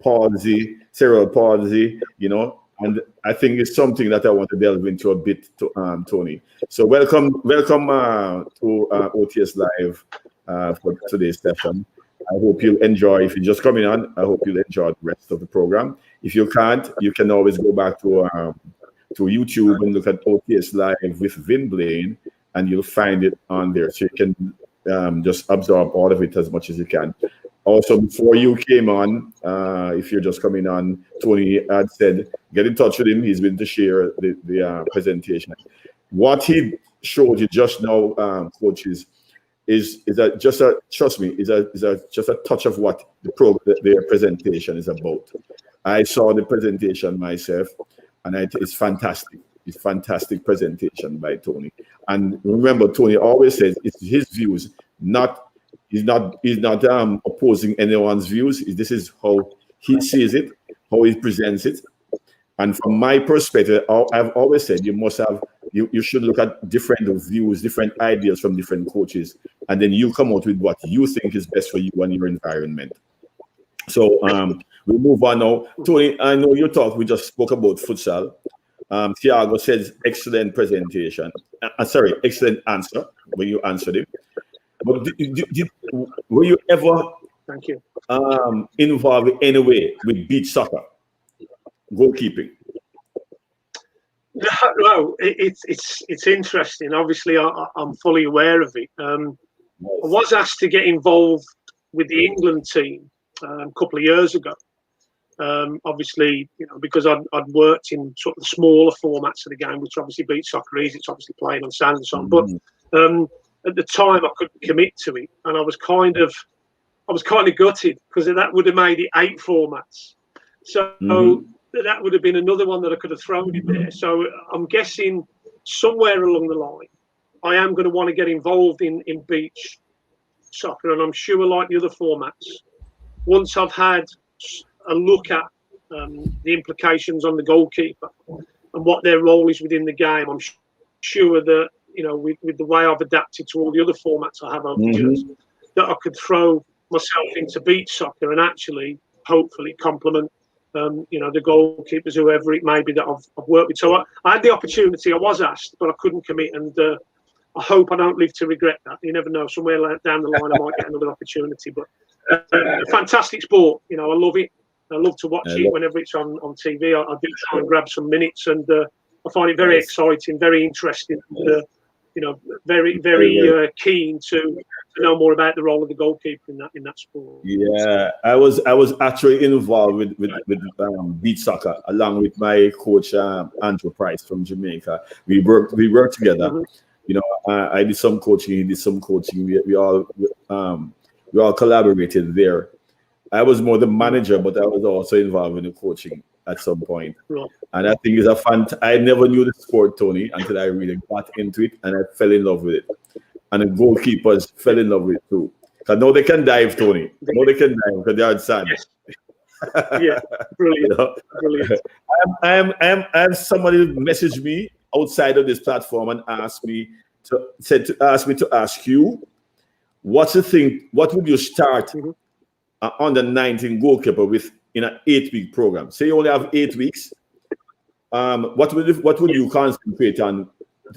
palsy, cerebral palsy, and I think it's something that I want to delve into a bit, Tony. So welcome to OTS Live for today's session. I hope you'll enjoy. If you're just coming on, I hope you'll enjoy the rest of the program. If you can't, you can always go back to YouTube and look at OTS Live with Vin Blaine, and you'll find it on there. So you can just absorb all of it as much as you can. Also, before you came on, if you're just coming on, Tony had said, get in touch with him. He's been to share the presentation. What he showed you just now, coaches, is that just a touch of what their presentation is about. I saw the presentation myself, and it's fantastic. It's fantastic presentation by Tony. And remember, Tony always says it's his views, He's not opposing anyone's views. This is how he sees it, how he presents it. And from my perspective, I've always said you should look at different views, different ideas from different coaches, and then you come out with what you think is best for you and your environment. So we move on now. Tony, I know we just spoke about futsal. Thiago says excellent presentation. Excellent answer when you answered it. But were you ever Thank you. Involved in any way with beach soccer, goalkeeping? No, it's interesting. Obviously, I'm fully aware of it. I was asked to get involved with the England team a couple of years ago. Obviously, because I'd worked in sort of the smaller formats of the game, which obviously beach soccer is. It's obviously playing on sand and so on. But at the time, I couldn't commit to it, and I was kind of gutted because that would have made it 8 formats. So that would have been another one that I could have thrown in there. So I'm guessing somewhere along the line, I am going to want to get involved in beach soccer, and I'm sure, like the other formats, once I've had a look at the implications on the goalkeeper and what their role is within the game, I'm sure that with the way I've adapted to all the other formats I have over the years, that I could throw myself into beach soccer and actually, hopefully, complement the goalkeepers, whoever it may be that I've worked with. So I had the opportunity. I was asked, but I couldn't commit, and I hope I don't live to regret that. You never know. Somewhere down the line, I might get another opportunity. But a fantastic sport. I love it. I love to watch it whenever it's on TV. I do try and grab some minutes, and I find it very exciting, very interesting. Very, very keen to know more about the role of the goalkeeper in that sport. Yeah, I was actually involved with beach soccer along with my coach Andrew Price from Jamaica. We worked together. I did some coaching, he did some coaching. We all collaborated there. I was more the manager, but I was also involved in the coaching at some point. Right. And I think it's I never knew the sport, Tony, until I really got into it, and I fell in love with it. And the goalkeepers fell in love with it too. Because now they can dive, Tony. Now they can dive because they're on sand. Yes. Yeah, brilliant. Brilliant. I am somebody messaged me outside of this platform and asked me, asked me to ask you, what's the thing? What would you start under 19 goalkeeper with in an 8-week program? Say you only have 8 weeks. What would you concentrate on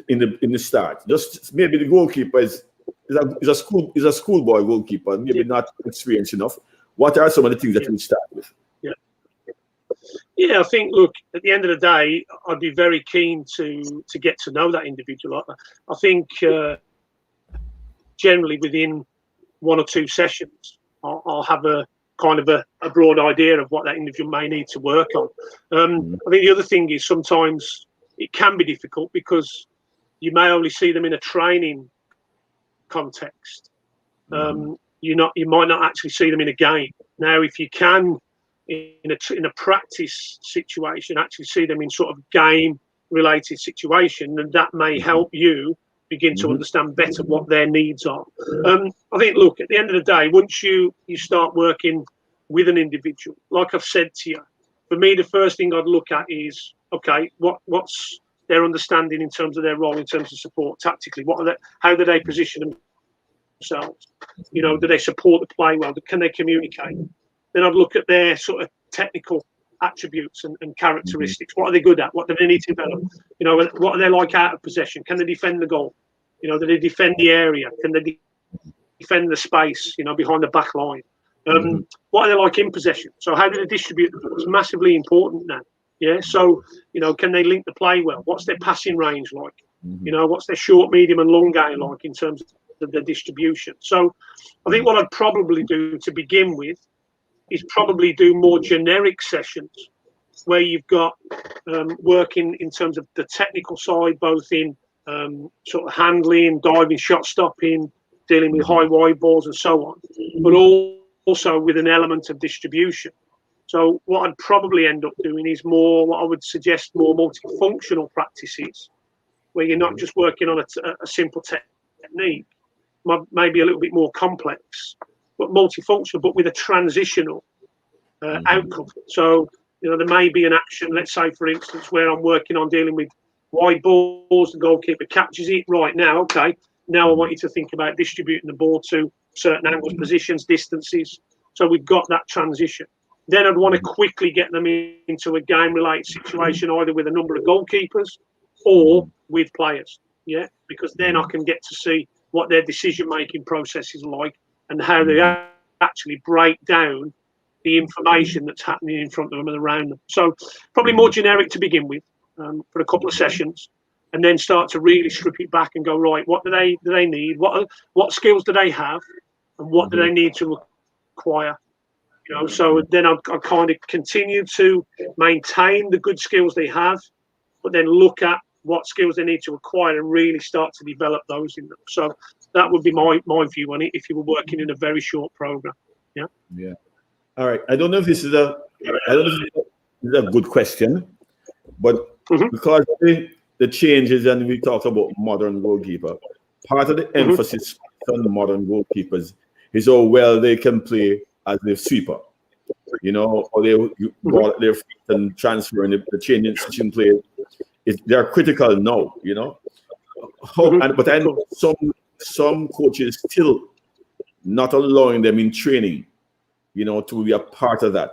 in the start? Just maybe the goalkeeper is a schoolboy goalkeeper, maybe not experienced enough. What are some of the things that you start with? Yeah, I think, look, at the end of the day, I'd be very keen to get to know that individual. I think generally within 1 or 2 sessions, I'll have a kind of a broad idea of what that individual may need to work on. I think the other thing is sometimes it can be difficult because you may only see them in a training context. You might not actually see them in a game. Now, if you can, in a practice situation, actually see them in sort of game-related situation, and that may help you begin to understand better what their needs are. I think, look, at the end of the day, once you start working with an individual, like I've said to you, for me, the first thing I'd look at is, okay, what's their understanding in terms of their role, in terms of support tactically? How do they position themselves? You know, do they support the play well? Can they communicate? Then I'd look at their sort of technical attributes and characteristics. What are they good at? What do they need to develop? You know, what are they like out of possession? Can they defend the goal? You know, do they defend the area? Can they defend the space, you know, behind the back line? What are they like in possession? So how do they distribute the ball? It's massively important now. Yeah. So, you know, can they link the play well? What's their passing range like? You know, what's their short, medium and long game like in terms of their distribution? So I think what I'd probably do to begin with is probably do more generic sessions where you've got working in terms of the technical side, both in sort of handling, diving, shot stopping, dealing with high wide balls and so on, but also with an element of distribution. So what I'd probably end up doing is what I would suggest more multifunctional practices, where you're not just working on a simple technique, maybe a little bit more complex, but multifunctional, but with a transitional outcome. So, you know, there may be an action, let's say, for instance, where I'm working on dealing with wide balls, the goalkeeper catches it right now. Okay, now I want you to think about distributing the ball to certain angles, positions, distances. So we've got that transition. Then I'd want to quickly get them into a game-related situation, either with a number of goalkeepers or with players. Yeah, because then I can get to see what their decision-making process is like and how they actually break down the information that's happening in front of them and around them. So probably more generic to begin with for a couple of sessions, and then start to really strip it back and go, right, what do they need? What skills do they have, and what do they need to acquire? You know, so then I'll kind of continue to maintain the good skills they have, but then look at what skills they need to acquire and really start to develop those in them. So that would be my view on it if you were working in a very short program. Yeah. Yeah. All right. I don't know if this is a good question, but because the changes and we talk about modern goalkeeper, part of the emphasis on modern goalkeepers is how well they can play as the sweeper. You know, or they ball at their feet and transfer and the changing switching play. They are critical now. You know, but I know some coaches still not allowing them in training, you know, to be a part of that.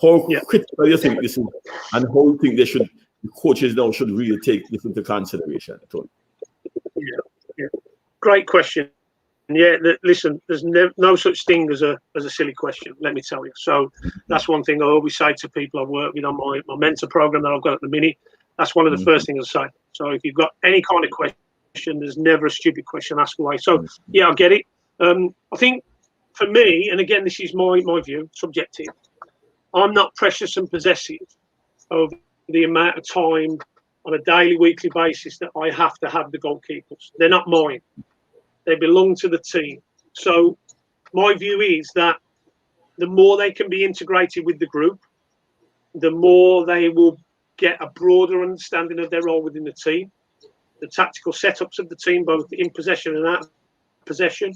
How critical do you think this is, and how you think the coaches now should really take this into consideration, Tony? Yeah. Great question. Yeah, listen, there's no such thing as a silly question, let me tell you. So that's one thing I always say to people I work with on my mentor program that I've got at the minute. That's one of the first things I say. So if you've got any kind of question, there's never a stupid question, ask away. So yeah, I get it. I think for me, and again, this is my view, subjective, I'm not precious and possessive of the amount of time on a daily, weekly basis that I have to have the goalkeepers. They're not mine. They belong to the team. So my view is that the more they can be integrated with the group, the more they will get a broader understanding of their role within the team, the tactical setups of the team, both in possession and out of possession.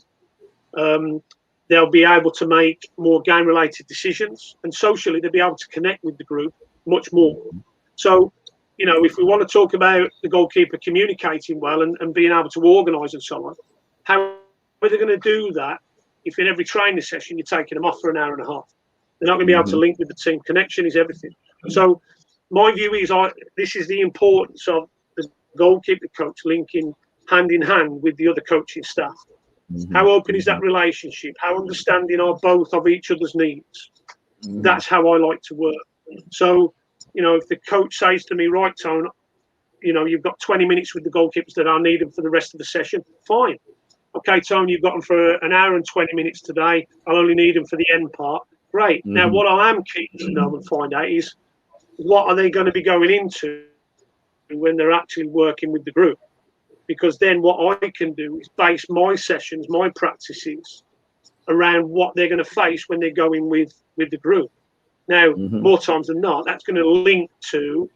They'll be able to make more game-related decisions, and socially they'll be able to connect with the group much more. So if we want to talk about the goalkeeper communicating well and being able to organise and so on, how are they going to do that if in every training session you're taking them off for an hour and a half? They're not going to be able to link with the team. Connection is everything. So my view is this is the importance of the goalkeeper coach linking hand in hand with the other coaching staff. How open is that relationship? How understanding are both of each other's needs? That's how I like to work. So, if the coach says to me, right, Tone, you've got 20 minutes with the goalkeepers that I need them for the rest of the session, fine. Okay, Tone, you've got them for an hour and 20 minutes today. I'll only need them for the end part. Great. Now, what I am keen to know and find out is what are they going to be going into when they're actually working with the group? Because then what I can do is base my sessions, my practices around what they're going to face when they're going with the group. Now, more times than not, that's going to link to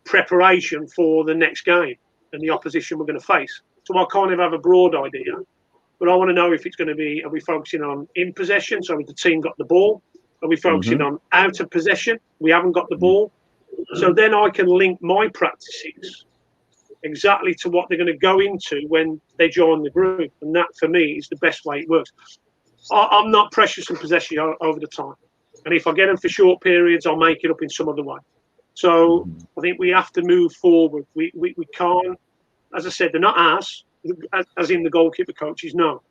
preparation for the next game and the opposition we're going to face. So I kind of have a broad idea, but I want to know if it's going to be, are we focusing on in possession? So has the team got the ball? Are we focusing on out of possession? We haven't got the ball. So then I can link my practices exactly to what they're going to go into when they join the group. And that, for me, is the best way it works. I'm not precious in possession over the time. And if I get them for short periods, I'll make it up in some other way. So I think we have to move forward. We can't, as I said, they're not us, as in the goalkeeper coaches. No,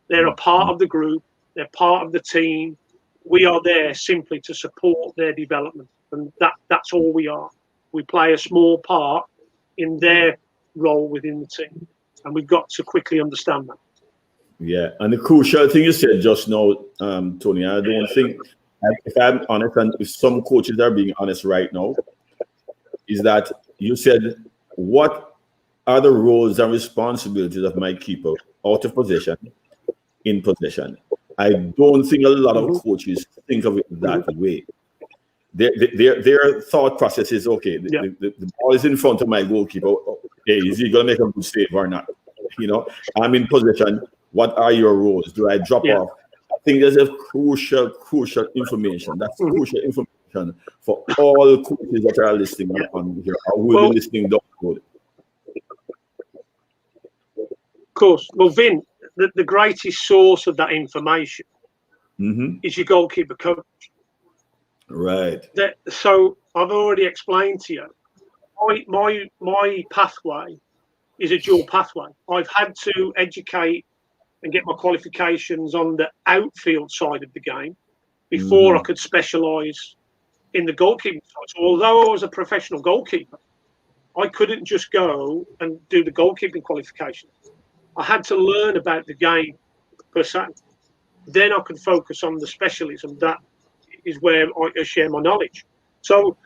they're a part of the group. They're part of the team. We are there simply to support their development. And that's all we are. We play a small part in their role within the team. And we've got to quickly understand that. Yeah, and the crucial thing you said just now, Tony, I don't think, if I'm honest, and if some coaches are being honest right now, is that you said, what are the roles and responsibilities of my keeper out of possession, in possession? I don't think a lot of coaches think of it that way. Their thought process is, okay, the ball is in front of my goalkeeper. Okay, is he going to make a good save or not? I'm in possession. What are your roles? Do I drop off? I think there's a crucial information. That's crucial information for all coaches that are listening on here, or will be listening down the road. Of course. Well, Vin, the greatest source of that information is your goalkeeper coach. Right. So I've already explained to you, my pathway is a dual pathway. I've had to educate and get my qualifications on the outfield side of the game before I could specialise in the goalkeeping side. So although I was a professional goalkeeper, I couldn't just go and do the goalkeeping qualifications. I had to learn about the game per se. Then I could focus on the specialism. That is where I share my knowledge. So,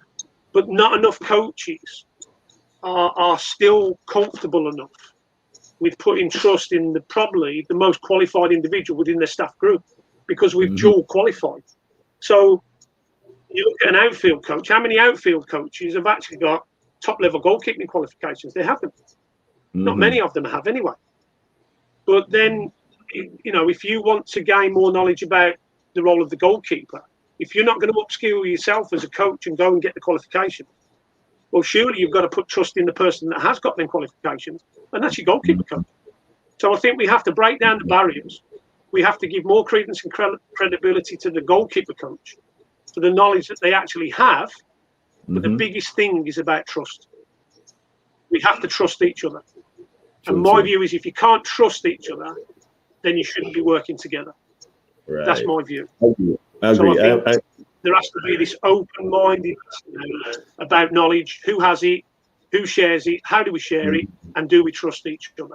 but not enough coaches are still comfortable enough with putting trust in probably the most qualified individual within their staff group, because we've dual qualified. So you look at an outfield coach, how many outfield coaches have actually got top level goalkeeping qualifications? They haven't. Not many of them have anyway. But then, if you want to gain more knowledge about the role of the goalkeeper, if you're not going to upskill yourself as a coach and go and get the qualification, well, surely you've got to put trust in the person that has got them qualifications, and that's your goalkeeper coach. So I think we have to break down the barriers. We have to give more credence and credibility to the goalkeeper coach, to the knowledge that they actually have. But the biggest thing is about trust. We have to trust each other. And my view is, if you can't trust each other, then you shouldn't be working together. Right. That's my view. I agree. So I think there has to be this open-mindedness about knowledge. Who has it? Who shares it? How do we share it? And do we trust each other?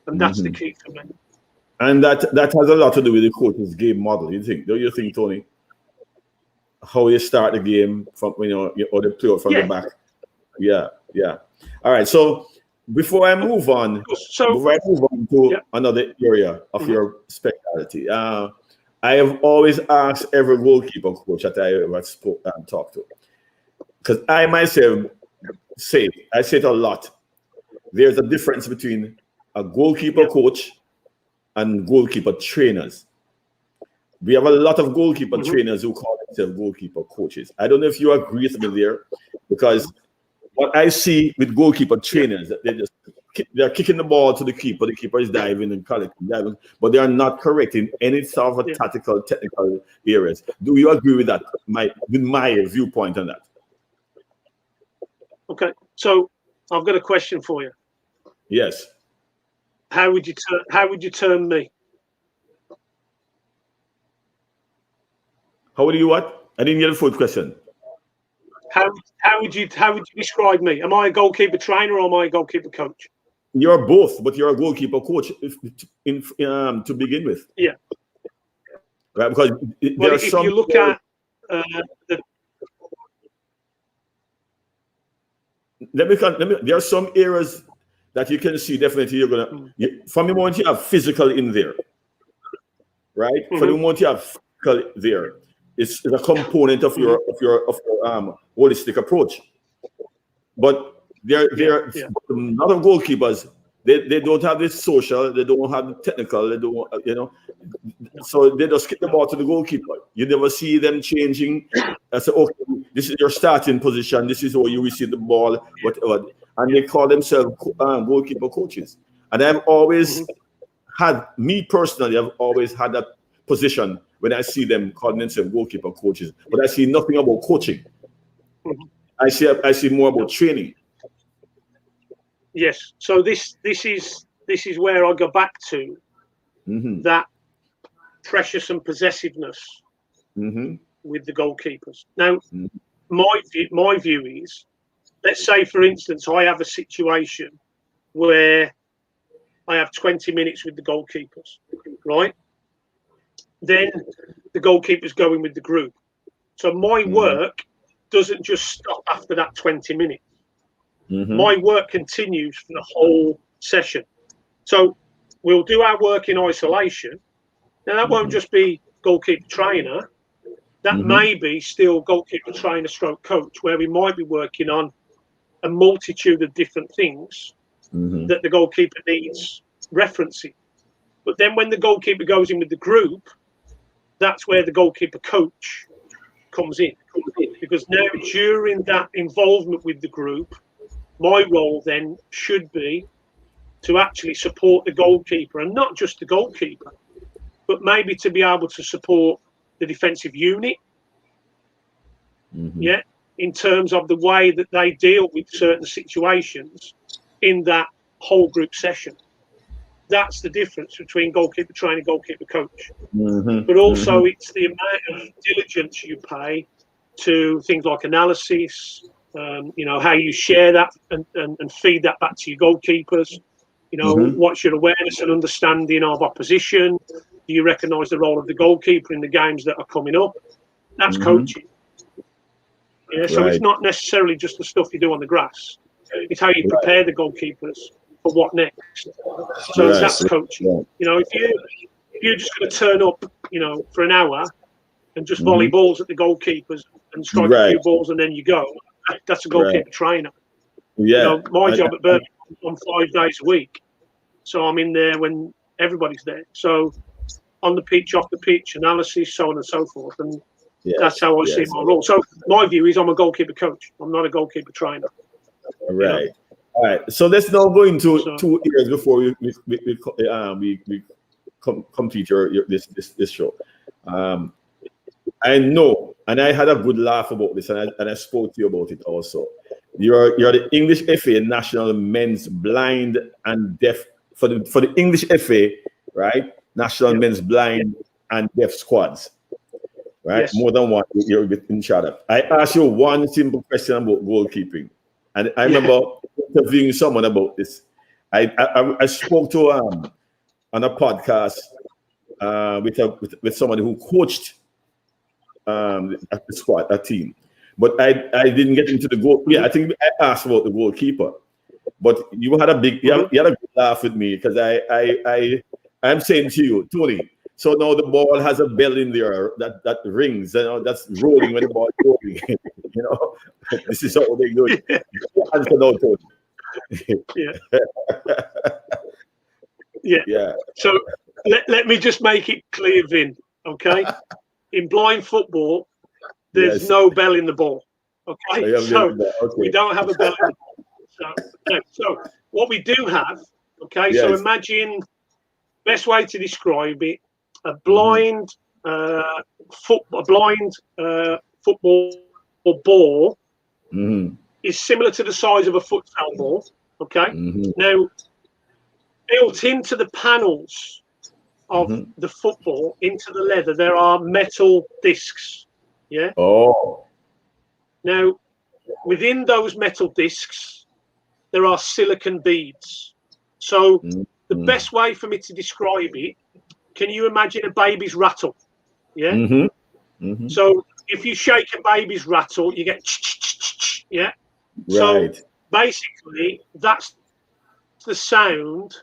And that's the key for me. And that has a lot to do with the coach's game model. Don't you think, Tony? How you start the game from or the play from the back. Yeah. All right. So before I move on, to another area of your specialty, I have always asked every goalkeeper coach that I ever talked to, because I myself say it a lot. There's a difference between a goalkeeper coach and goalkeeper trainers. We have a lot of goalkeeper trainers who call themselves goalkeeper coaches. I don't know if you agree with me there, because what I see with goalkeeper trainers, that they're kicking the ball to the keeper is diving and diving, but they are not correcting any sort of tactical, technical areas. Do you agree with that? With my viewpoint on that? Okay, so I've got a question for you. Yes. How would you term me? How would you what? I didn't get the full question. How would you describe me? Am I a goalkeeper trainer or am I a goalkeeper coach? You're both, but you're a goalkeeper coach to begin with. Yeah. Right, because if you look at there are some areas that you can see definitely from the moment you have physical in there, right? From the moment you have physical there, it's a component of your holistic approach. But other goalkeepers, they don't have this social, they don't have the technical, they don't, so they just kick the ball to the goalkeeper. You never see them changing. I say, okay, this is your starting position. This is how you receive the ball, whatever. And they call themselves goalkeeper coaches. And I've always me personally, I've always had that position when I see them calling themselves goalkeeper coaches. But I see nothing about coaching. I see more about training. Yes. So this is where I go back to that pressure and possessiveness with the goalkeepers. Now, my view is, let's say, for instance, I have a situation where I have 20 minutes with the goalkeepers, right? Then the goalkeeper's going with the group. So my work doesn't just stop after that 20 minutes. My work continues for the whole session. So we'll do our work in isolation. Now, that won't just be goalkeeper trainer. That may be still goalkeeper trainer stroke coach, where we might be working on a multitude of different things that the goalkeeper needs referencing. But then when the goalkeeper goes in with the group, that's where the goalkeeper coach comes in. Because now, during that involvement with the group, my role then should be to actually support the goalkeeper, and not just the goalkeeper, but maybe to be able to support the defensive unit, in terms of the way that they deal with certain situations in that whole group session. That's the difference between goalkeeper trainer, goalkeeper coach. But also it's the amount of diligence you pay to things like analysis, how you share that and feed that back to your goalkeepers. What's your awareness and understanding of opposition? Do you recognise the role of the goalkeeper in the games that are coming up? That's coaching. So it's not necessarily just the stuff you do on the grass. It's how you prepare the goalkeepers for what next. So that's coaching. If you're just going to turn up, for an hour and just volley balls at the goalkeepers and strike a few balls and then you go, that's a goalkeeper trainer. My job at Birmingham is on 5 days a week. So I'm in there when everybody's there. So on the pitch, off the pitch, analysis, so on and so forth. And that's how I see my role. So my view is I'm a goalkeeper coach. I'm not a goalkeeper trainer. Right. All right. So let's now go into 2 years before we complete this show. I know, and I had a good laugh about this, and I spoke to you about it also. You're the English FA National Men's Blind and Deaf for the English FA, right? National Men's Blind and Deaf squads, right? Yes. More than one you're in charge of. I asked you one simple question about goalkeeping, and I remember interviewing someone about this. I spoke to on a podcast with somebody who coached a team, but I didn't get into the goal. Yeah, I think I asked about the goalkeeper, but you had a good laugh with me because I'm saying to you, Tony. So now the ball has a bell in there that rings, that's rolling when the ball is rolling. This is how they do it. Answer now, Tony. Yeah. So let me just make it clear, Vin. Okay, in blind football, there's no bell in the ball. Okay, so we don't have a belly in the ball. So what we do have, okay, so imagine, best way to describe it, a blind football ball is similar to the size of a futsal ball. Okay, now built into the panels of the football, into the leather, there are metal discs. Yeah. Oh. Now, within those metal discs, there are silicon beads. So the best way for me to describe it, can you imagine a baby's rattle? Yeah. So if you shake a baby's rattle, you get yeah. Right. So basically, that's the sound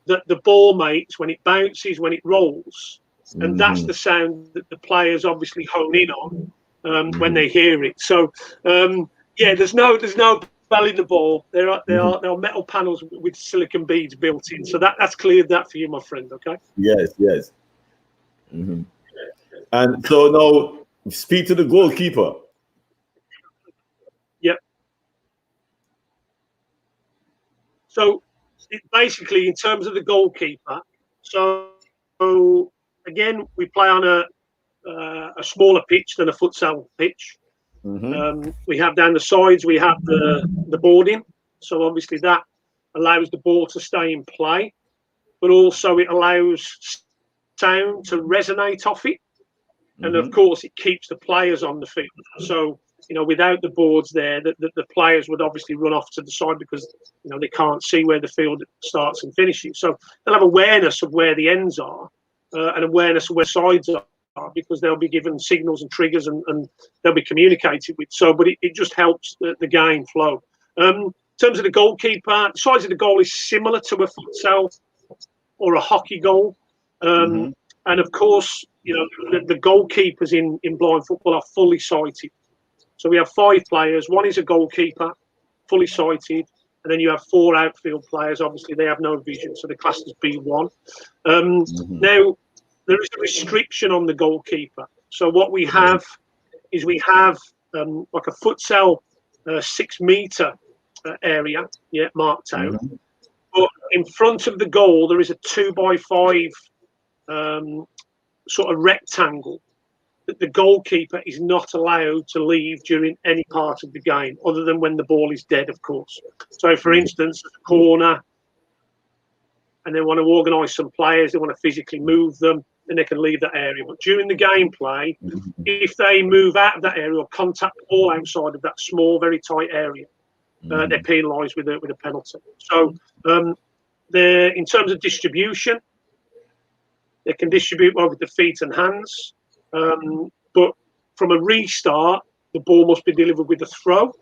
that the ball makes when it bounces, when it rolls, and that's the sound that the players obviously hone in on when they hear it. So there's no bell in the ball. There are metal panels with silicon beads built in. So that's cleared that for you, my friend. Okay. Yes. And so now speak to the goalkeeper. Yep. So basically, in terms of the goalkeeper, so again, we play on a smaller pitch than a futsal pitch. We have down the sides, we have the boarding. So obviously that allows the ball to stay in play, but also it allows sound to resonate off it. And of course, it keeps the players on the field. So, without the boards there, the players would obviously run off to the side because, they can't see where the field starts and finishes. So they'll have awareness of where the ends are and awareness of where sides are, because they'll be given signals and triggers and they'll be communicated with. So, but it just helps the game flow. In terms of the goalkeeper, the size of the goal is similar to a futsal or a hockey goal. And of course, the goalkeepers in blind football are fully sighted. So we have 5 players. One is a goalkeeper, fully sighted. And then you have 4 outfield players. Obviously, they have no vision, so the class is B1. Now, there is a restriction on the goalkeeper. So what we have is like a futsal 6-meter area, marked out. But in front of the goal, there is a 2x5 sort of rectangle that the goalkeeper is not allowed to leave during any part of the game, other than when the ball is dead, of course. So, for instance, a corner, and they want to organise some players, they want to physically move them, then they can leave that area. But during the gameplay, if they move out of that area or contact the ball outside of that small, very tight area, they're penalised with a penalty. So, in terms of distribution, they can distribute well with the feet and hands. But from a restart, the ball must be delivered with a throw,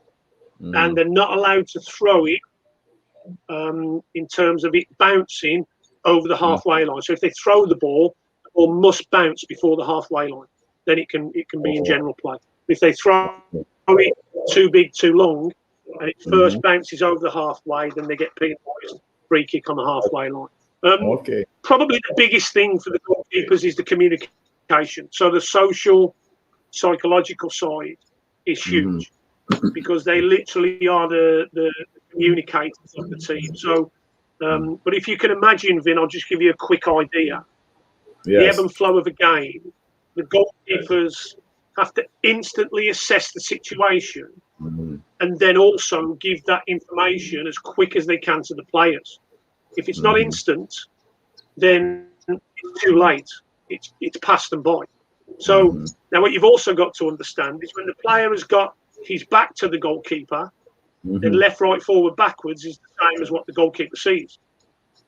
and they're not allowed to throw it in terms of it bouncing over the halfway line. So if they throw the ball must bounce before the halfway line. Then it can be in general play. If they throw it too big, too long, and it first bounces over the halfway, then they get penalised. Free kick on the halfway line. Probably the biggest thing for the goalkeepers is the communication. So the social, psychological side is huge because they literally are the communicators of the team. So, but if you can imagine, Vin, I'll just give you a quick idea. The ebb and flow of a game, the goalkeepers have to instantly assess the situation and then also give that information as quick as they can to the players. If it's not instant, then it's too late. It's past them by. So now what you've also got to understand is when the player has got his back to the goalkeeper, then left, right, forward, backwards is the same as what the goalkeeper sees.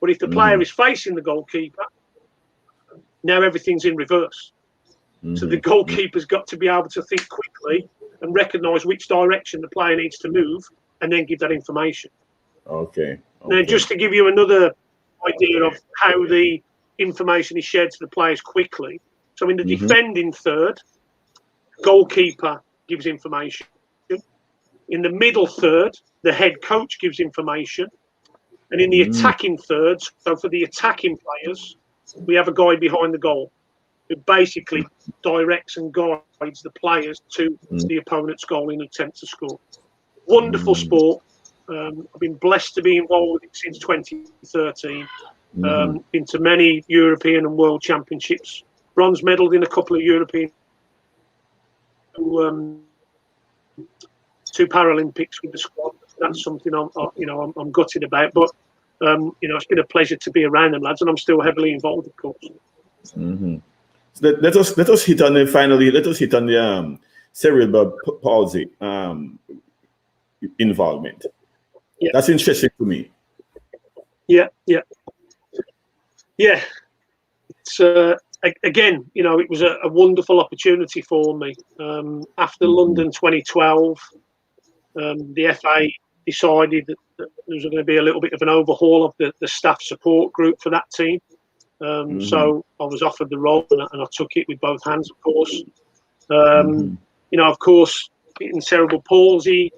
But if the player is facing the goalkeeper, now everything's in reverse. So the goalkeeper's got to be able to think quickly and recognise which direction the player needs to move and then give that information. Now, just to give you another idea of how the information is shared to the players quickly. So in the defending third, goalkeeper gives information. In the middle third, the head coach gives information. And in the attacking third, so for the attacking players, we have a guy behind the goal. who basically directs and guides the players to the opponent's goal in an attempt to score. Wonderful sport. I've been blessed to be involved with it since 2013. Been to many European and World Championships. Bronze medaled in a couple of European, 2 Paralympics with the squad. That's something I'm gutted about. But it's been a pleasure to be around them, lads, and I'm still heavily involved, of course. So let us hit on the cerebral palsy involvement. Yeah. That's interesting to me. Yeah. It's again, it was a wonderful opportunity for me. After London 2012, the FA decided that there was going to be a little bit of an overhaul of the staff support group for that team. So I was offered the role, and I took it with both hands, of course. Of course, in cerebral palsy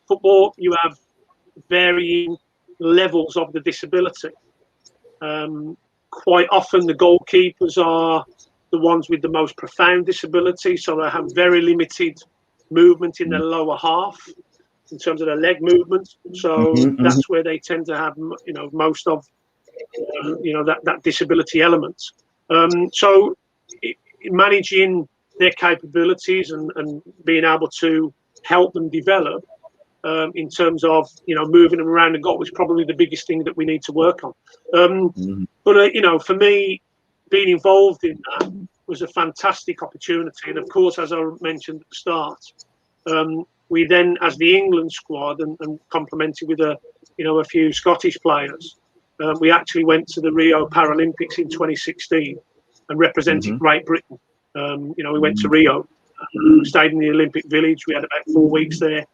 football, you have varying levels of the disability. Quite often, the goalkeepers are the ones with the most profound disability, so they have very limited movement in their lower half in terms of their leg movement. So that's where they tend to have, most of, that disability element. So managing their capabilities and being able to help them develop in terms of, moving them around the goal is probably the biggest thing that we need to work on. But, for me, being involved in that was a fantastic opportunity. And, of course, as I mentioned at the start, we then, as the England squad and complemented with a few Scottish players, we actually went to the Rio Paralympics in 2016 and represented Great Britain. We went to Rio, stayed in the Olympic Village. We had about 4 weeks there.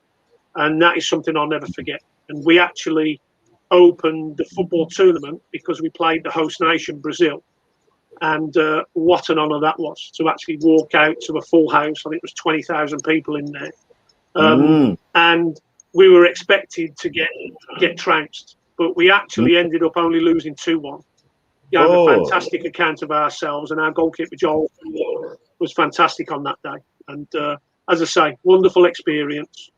And that is something I'll never forget. And we actually opened the football tournament because we played the host nation, Brazil. And what an honour that was to actually walk out to a full house. I think it was 20,000 people in there. And we were expected to get trounced. But we actually ended up only losing 2-1. Gave a fantastic account of ourselves. And our goalkeeper, Joel, was fantastic on that day. And as I say, wonderful experience.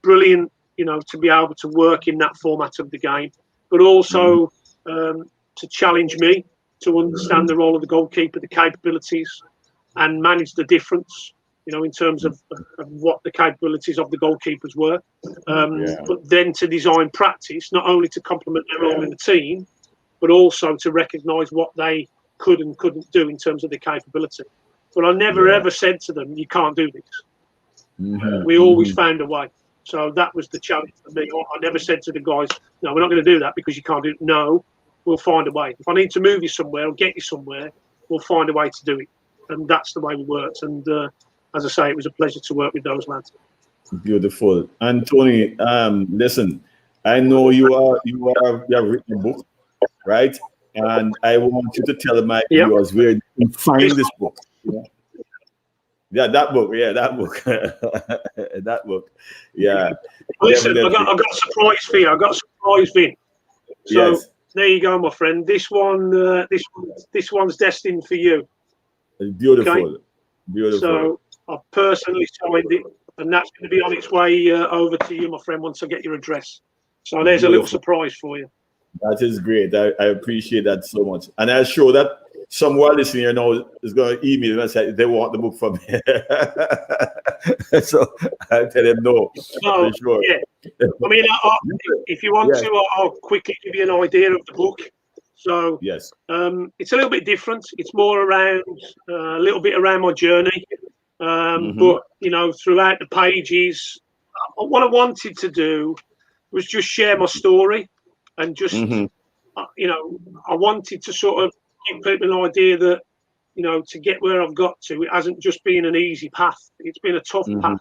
Brilliant, to be able to work in that format of the game, but also to challenge me to understand the role of the goalkeeper, the capabilities, and manage the difference, in terms of what the capabilities of the goalkeepers were. But then to design practice, not only to complement their role in the team, but also to recognise what they could and couldn't do in terms of their capability. But I never ever said to them, you can't do this. We always found a way. So that was the challenge for me. I never said to the guys, no, we're not going to do that because you can't do it. No, we'll find a way. If I need to move you somewhere or get you somewhere, we'll find a way to do it. And that's the way we worked. And as I say, it was a pleasure to work with those lads. Beautiful. And Tony, listen, I know you have written a book, right? And I want you to tell my viewers where you can find this book. Yeah, that book. That book. Yeah. Listen, I got a surprise for you. I got a surprise, Vin. So there you go, my friend. This one's destined for you. Beautiful. Okay? Beautiful. So I personally signed it, and that's going to be on its way over to you, my friend, once I get your address. So there's a little surprise for you. That is great. I appreciate that so much. And I'm sure that someone listening here now is going to email and say they want the book from me. So I'll tell them no. For sure. Yeah. I mean, if you want to, I'll quickly give you an idea of the book. So it's a little bit different. It's more around a little bit around my journey. But, throughout the pages, what I wanted to do was just share my story and just, I wanted to sort of give people an idea that, to get where I've got to, it hasn't just been an easy path. It's been a tough path,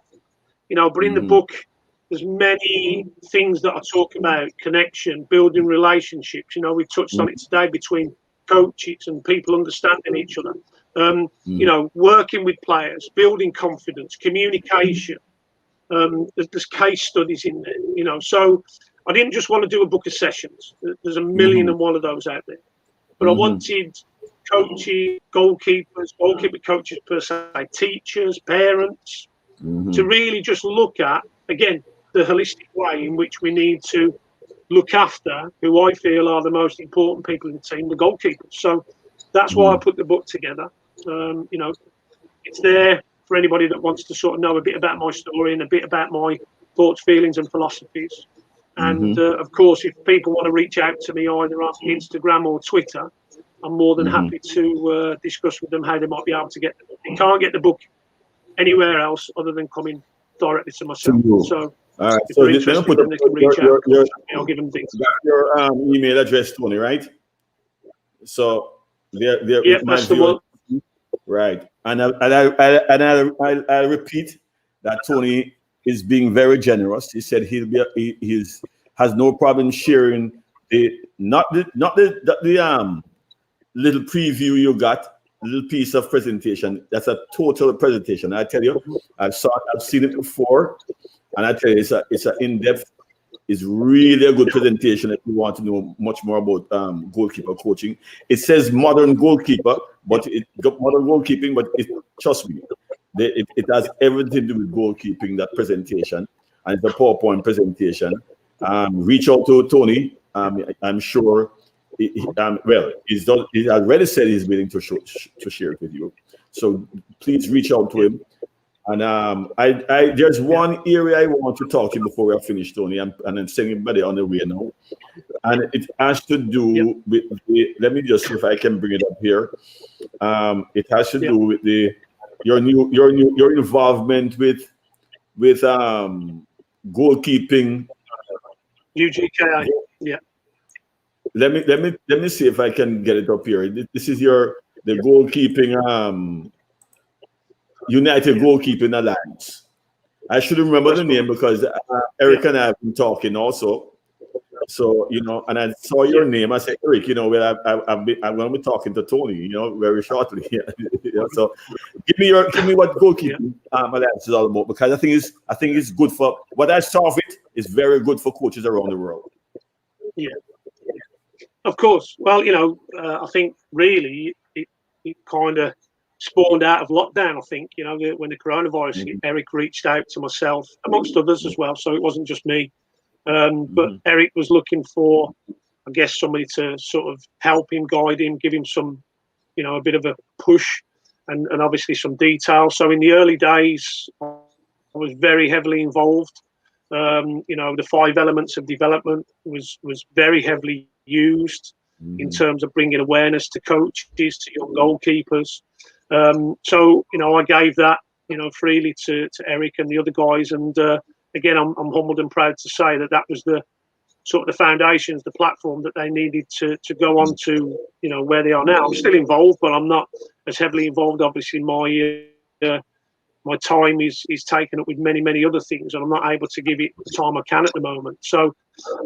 but in the book, there's many things that I talk about: connection, building relationships. We touched on it today between coaches and people understanding each other. Working with players, building confidence, communication. There's case studies in there, so I didn't just want to do a book of sessions. There's a million and one of those out there. But I wanted coaches, goalkeepers, goalkeeper coaches per se, teachers, parents, to really just look at, again, the holistic way in which we need to look after who I feel are the most important people in the team, the goalkeepers. So that's why I put the book together. You know, it's there for anybody that wants to sort of know a bit about my story and a bit about my thoughts, feelings, and philosophies. And of course, if people want to reach out to me either on Instagram or Twitter, I'm more than happy to discuss with them how they might be able to get the book. You can't get the book anywhere else other than coming directly to myself. So all right. if So they're interested, then they can reach out. I'll give them things. Your email address, Tony, right? So there that's the one. Right. And I repeat that Tony is being very generous. He said he's has no problem sharing the little preview you got, little piece of presentation. That's a total presentation. I tell you, I've seen it before, and I tell you, it's an in-depth. It's really a good presentation if you want to know much more about goalkeeper coaching. It says modern goalkeeper, but modern goalkeeping, but trust me, it has everything to do with goalkeeping, that presentation, and it's a PowerPoint presentation. Reach out to Tony. I'm sure. He's already said he's willing to share it with you. So please reach out to him. And there's one area I want to talk to you before we finish, Tony, and I'm sending everybody on the way now. And it has to do with let me just see if I can bring it up here. It has to do with your involvement with goalkeeping. UGKI. Yeah. Let me see if I can get it up here. This is the goalkeeping United Goalkeeping Alliance. I should remember the name because Eric and I have been talking also. So and I saw your name. I said, Eric, well, I'm going to be talking to Tony, very shortly. So give me what goalkeeping alliance is all about, because I think it's good for what I saw of it is very good for coaches around the world. Yeah. Of course. Well, I think really it kind of spawned out of lockdown. I think, when the coronavirus hit, Eric reached out to myself, amongst others as well. So it wasn't just me. But Eric was looking for, I guess, somebody to sort of help him, guide him, give him some, a bit of a push and obviously some detail. So in the early days, I was very heavily involved. The 5 elements of development was very heavily used in terms of bringing awareness to coaches, to young goalkeepers. So I gave that freely to Eric and the other guys, and again I'm humbled and proud to say that was the sort of the foundations, the platform that they needed to go on to where they are now. I'm still involved, but I'm not as heavily involved. Obviously my time is taken up with many other things, and I'm not able to give it the time I can at the moment. So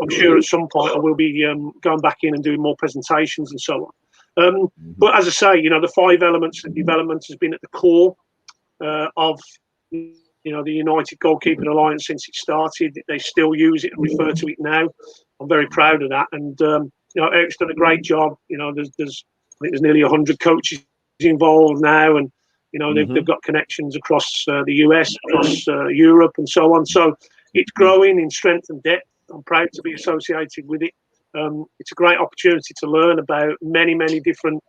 I'm sure at some point I will be going back in and doing more presentations and so on. But as I say, the 5 elements of development has been at the core of the United Goalkeeping Alliance since it started. They still use it and refer to it now. I'm very proud of that, and Eric's done a great job. I think there's nearly 100 coaches involved now, and they've got connections across the US, across Europe, and so on. So it's growing in strength and depth. I'm proud to be associated with it. It's a great opportunity to learn about many different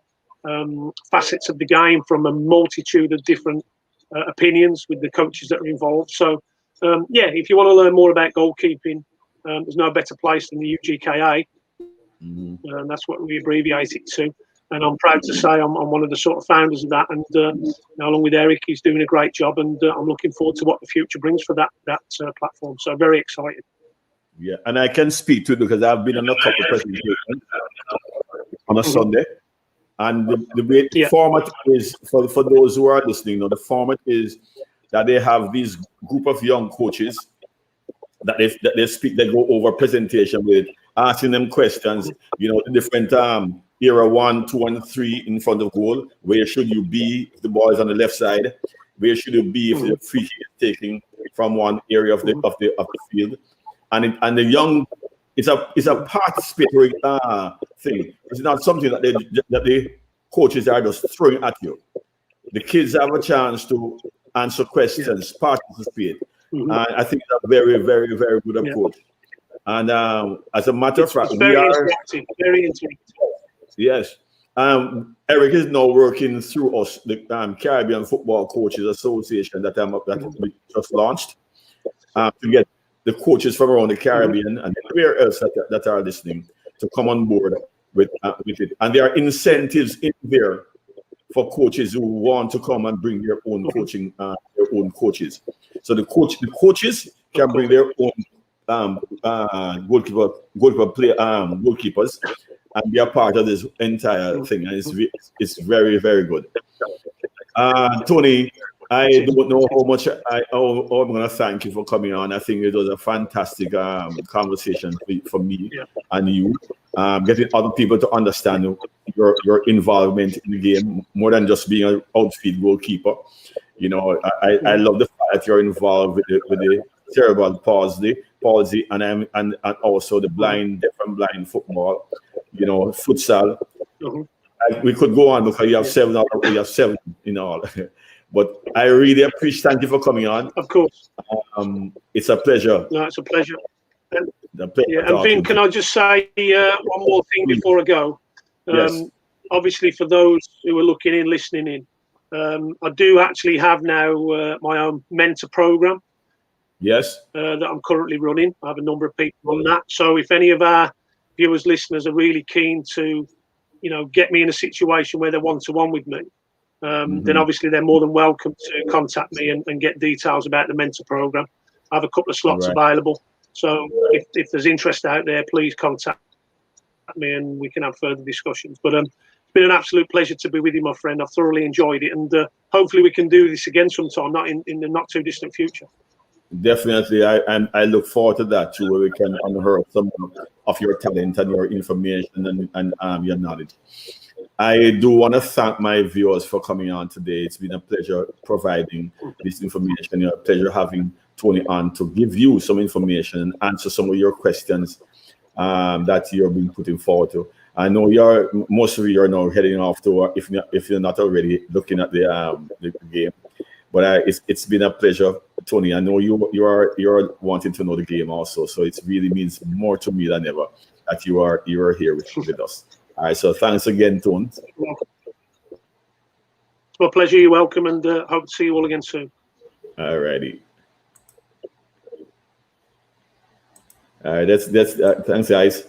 facets of the game from a multitude of different opinions with the coaches that are involved. So, if you want to learn more about goalkeeping, there's no better place than the UGKA. That's what we abbreviate it to. And I'm proud to say I'm one of the sort of founders of that. And along with Eric, he's doing a great job. And I'm looking forward to what the future brings for that platform. So very excited. Yeah, and I can speak to it because I've been on a couple of presentations on a Sunday. And the way the format is, for those who are listening, the format is that they have these group of young coaches that they speak, they go over presentation with, asking them questions, the different era 1, 2, and 3 in front of goal. Where should you be if the ball is on the left side? Where should you be if the free kick is taken from one area of the field? And the young, it's a participatory thing. It's not something that the coaches are just throwing at you. The kids have a chance to answer questions, participate. And I think that's a very, very, very good approach. And as a matter of fact, very interactive, very interactive. Yes. Eric is now working through us, the Caribbean Football Coaches Association that we just launched, to get the coaches from around the Caribbean and everywhere else that are listening to come on board with it. And there are incentives in there for coaches who want to come and bring their own coaching, their own coaches. So the coaches can bring their own goalkeepers and be a part of this entire thing. And it's very, very good. Tony, I don't know how much I'm going to thank you for coming on. I think it was a fantastic conversation for me and you, getting other people to understand your involvement in the game more than just being an outfield goalkeeper. You know, I love the fact that you're involved with the cerebral palsy, and also the deaf and blind football. You know, futsal. We could go on because you have seven in all. But I really appreciate. Thank you for coming on. Of course. It's a pleasure. No, it's a pleasure. And Vin, can I just say one more thing before I go? Yes. Obviously, for those who are listening in, I do actually have now my own mentor program. Yes. That I'm currently running. I have a number of people on that. So if any of our viewers, listeners are really keen to, get me in a situation where they're one-to-one with me, then obviously they're more than welcome to contact me and get details about the mentor program. I have a couple of slots available. So if there's interest out there, please contact me and we can have further discussions. But it's been an absolute pleasure to be with you, my friend. I've thoroughly enjoyed it. And hopefully we can do this again sometime, not in the not too distant future. Definitely. I look forward to that too, where we can unearth some of your talent and your information and your knowledge. I do want to thank my viewers for coming on today. It's been a pleasure providing this information. A pleasure having Tony on to give you some information and answer some of your questions that you're being putting forward to. I know most of you are now heading off to, if you're not already looking at the game. But it's been a pleasure, Tony. I know you're wanting to know the game also, so it really means more to me than ever that you are here with us. All right, so thanks again, Tony. It's my pleasure. You're welcome, and hope to see you all again soon. All righty. All right, that's thanks, guys.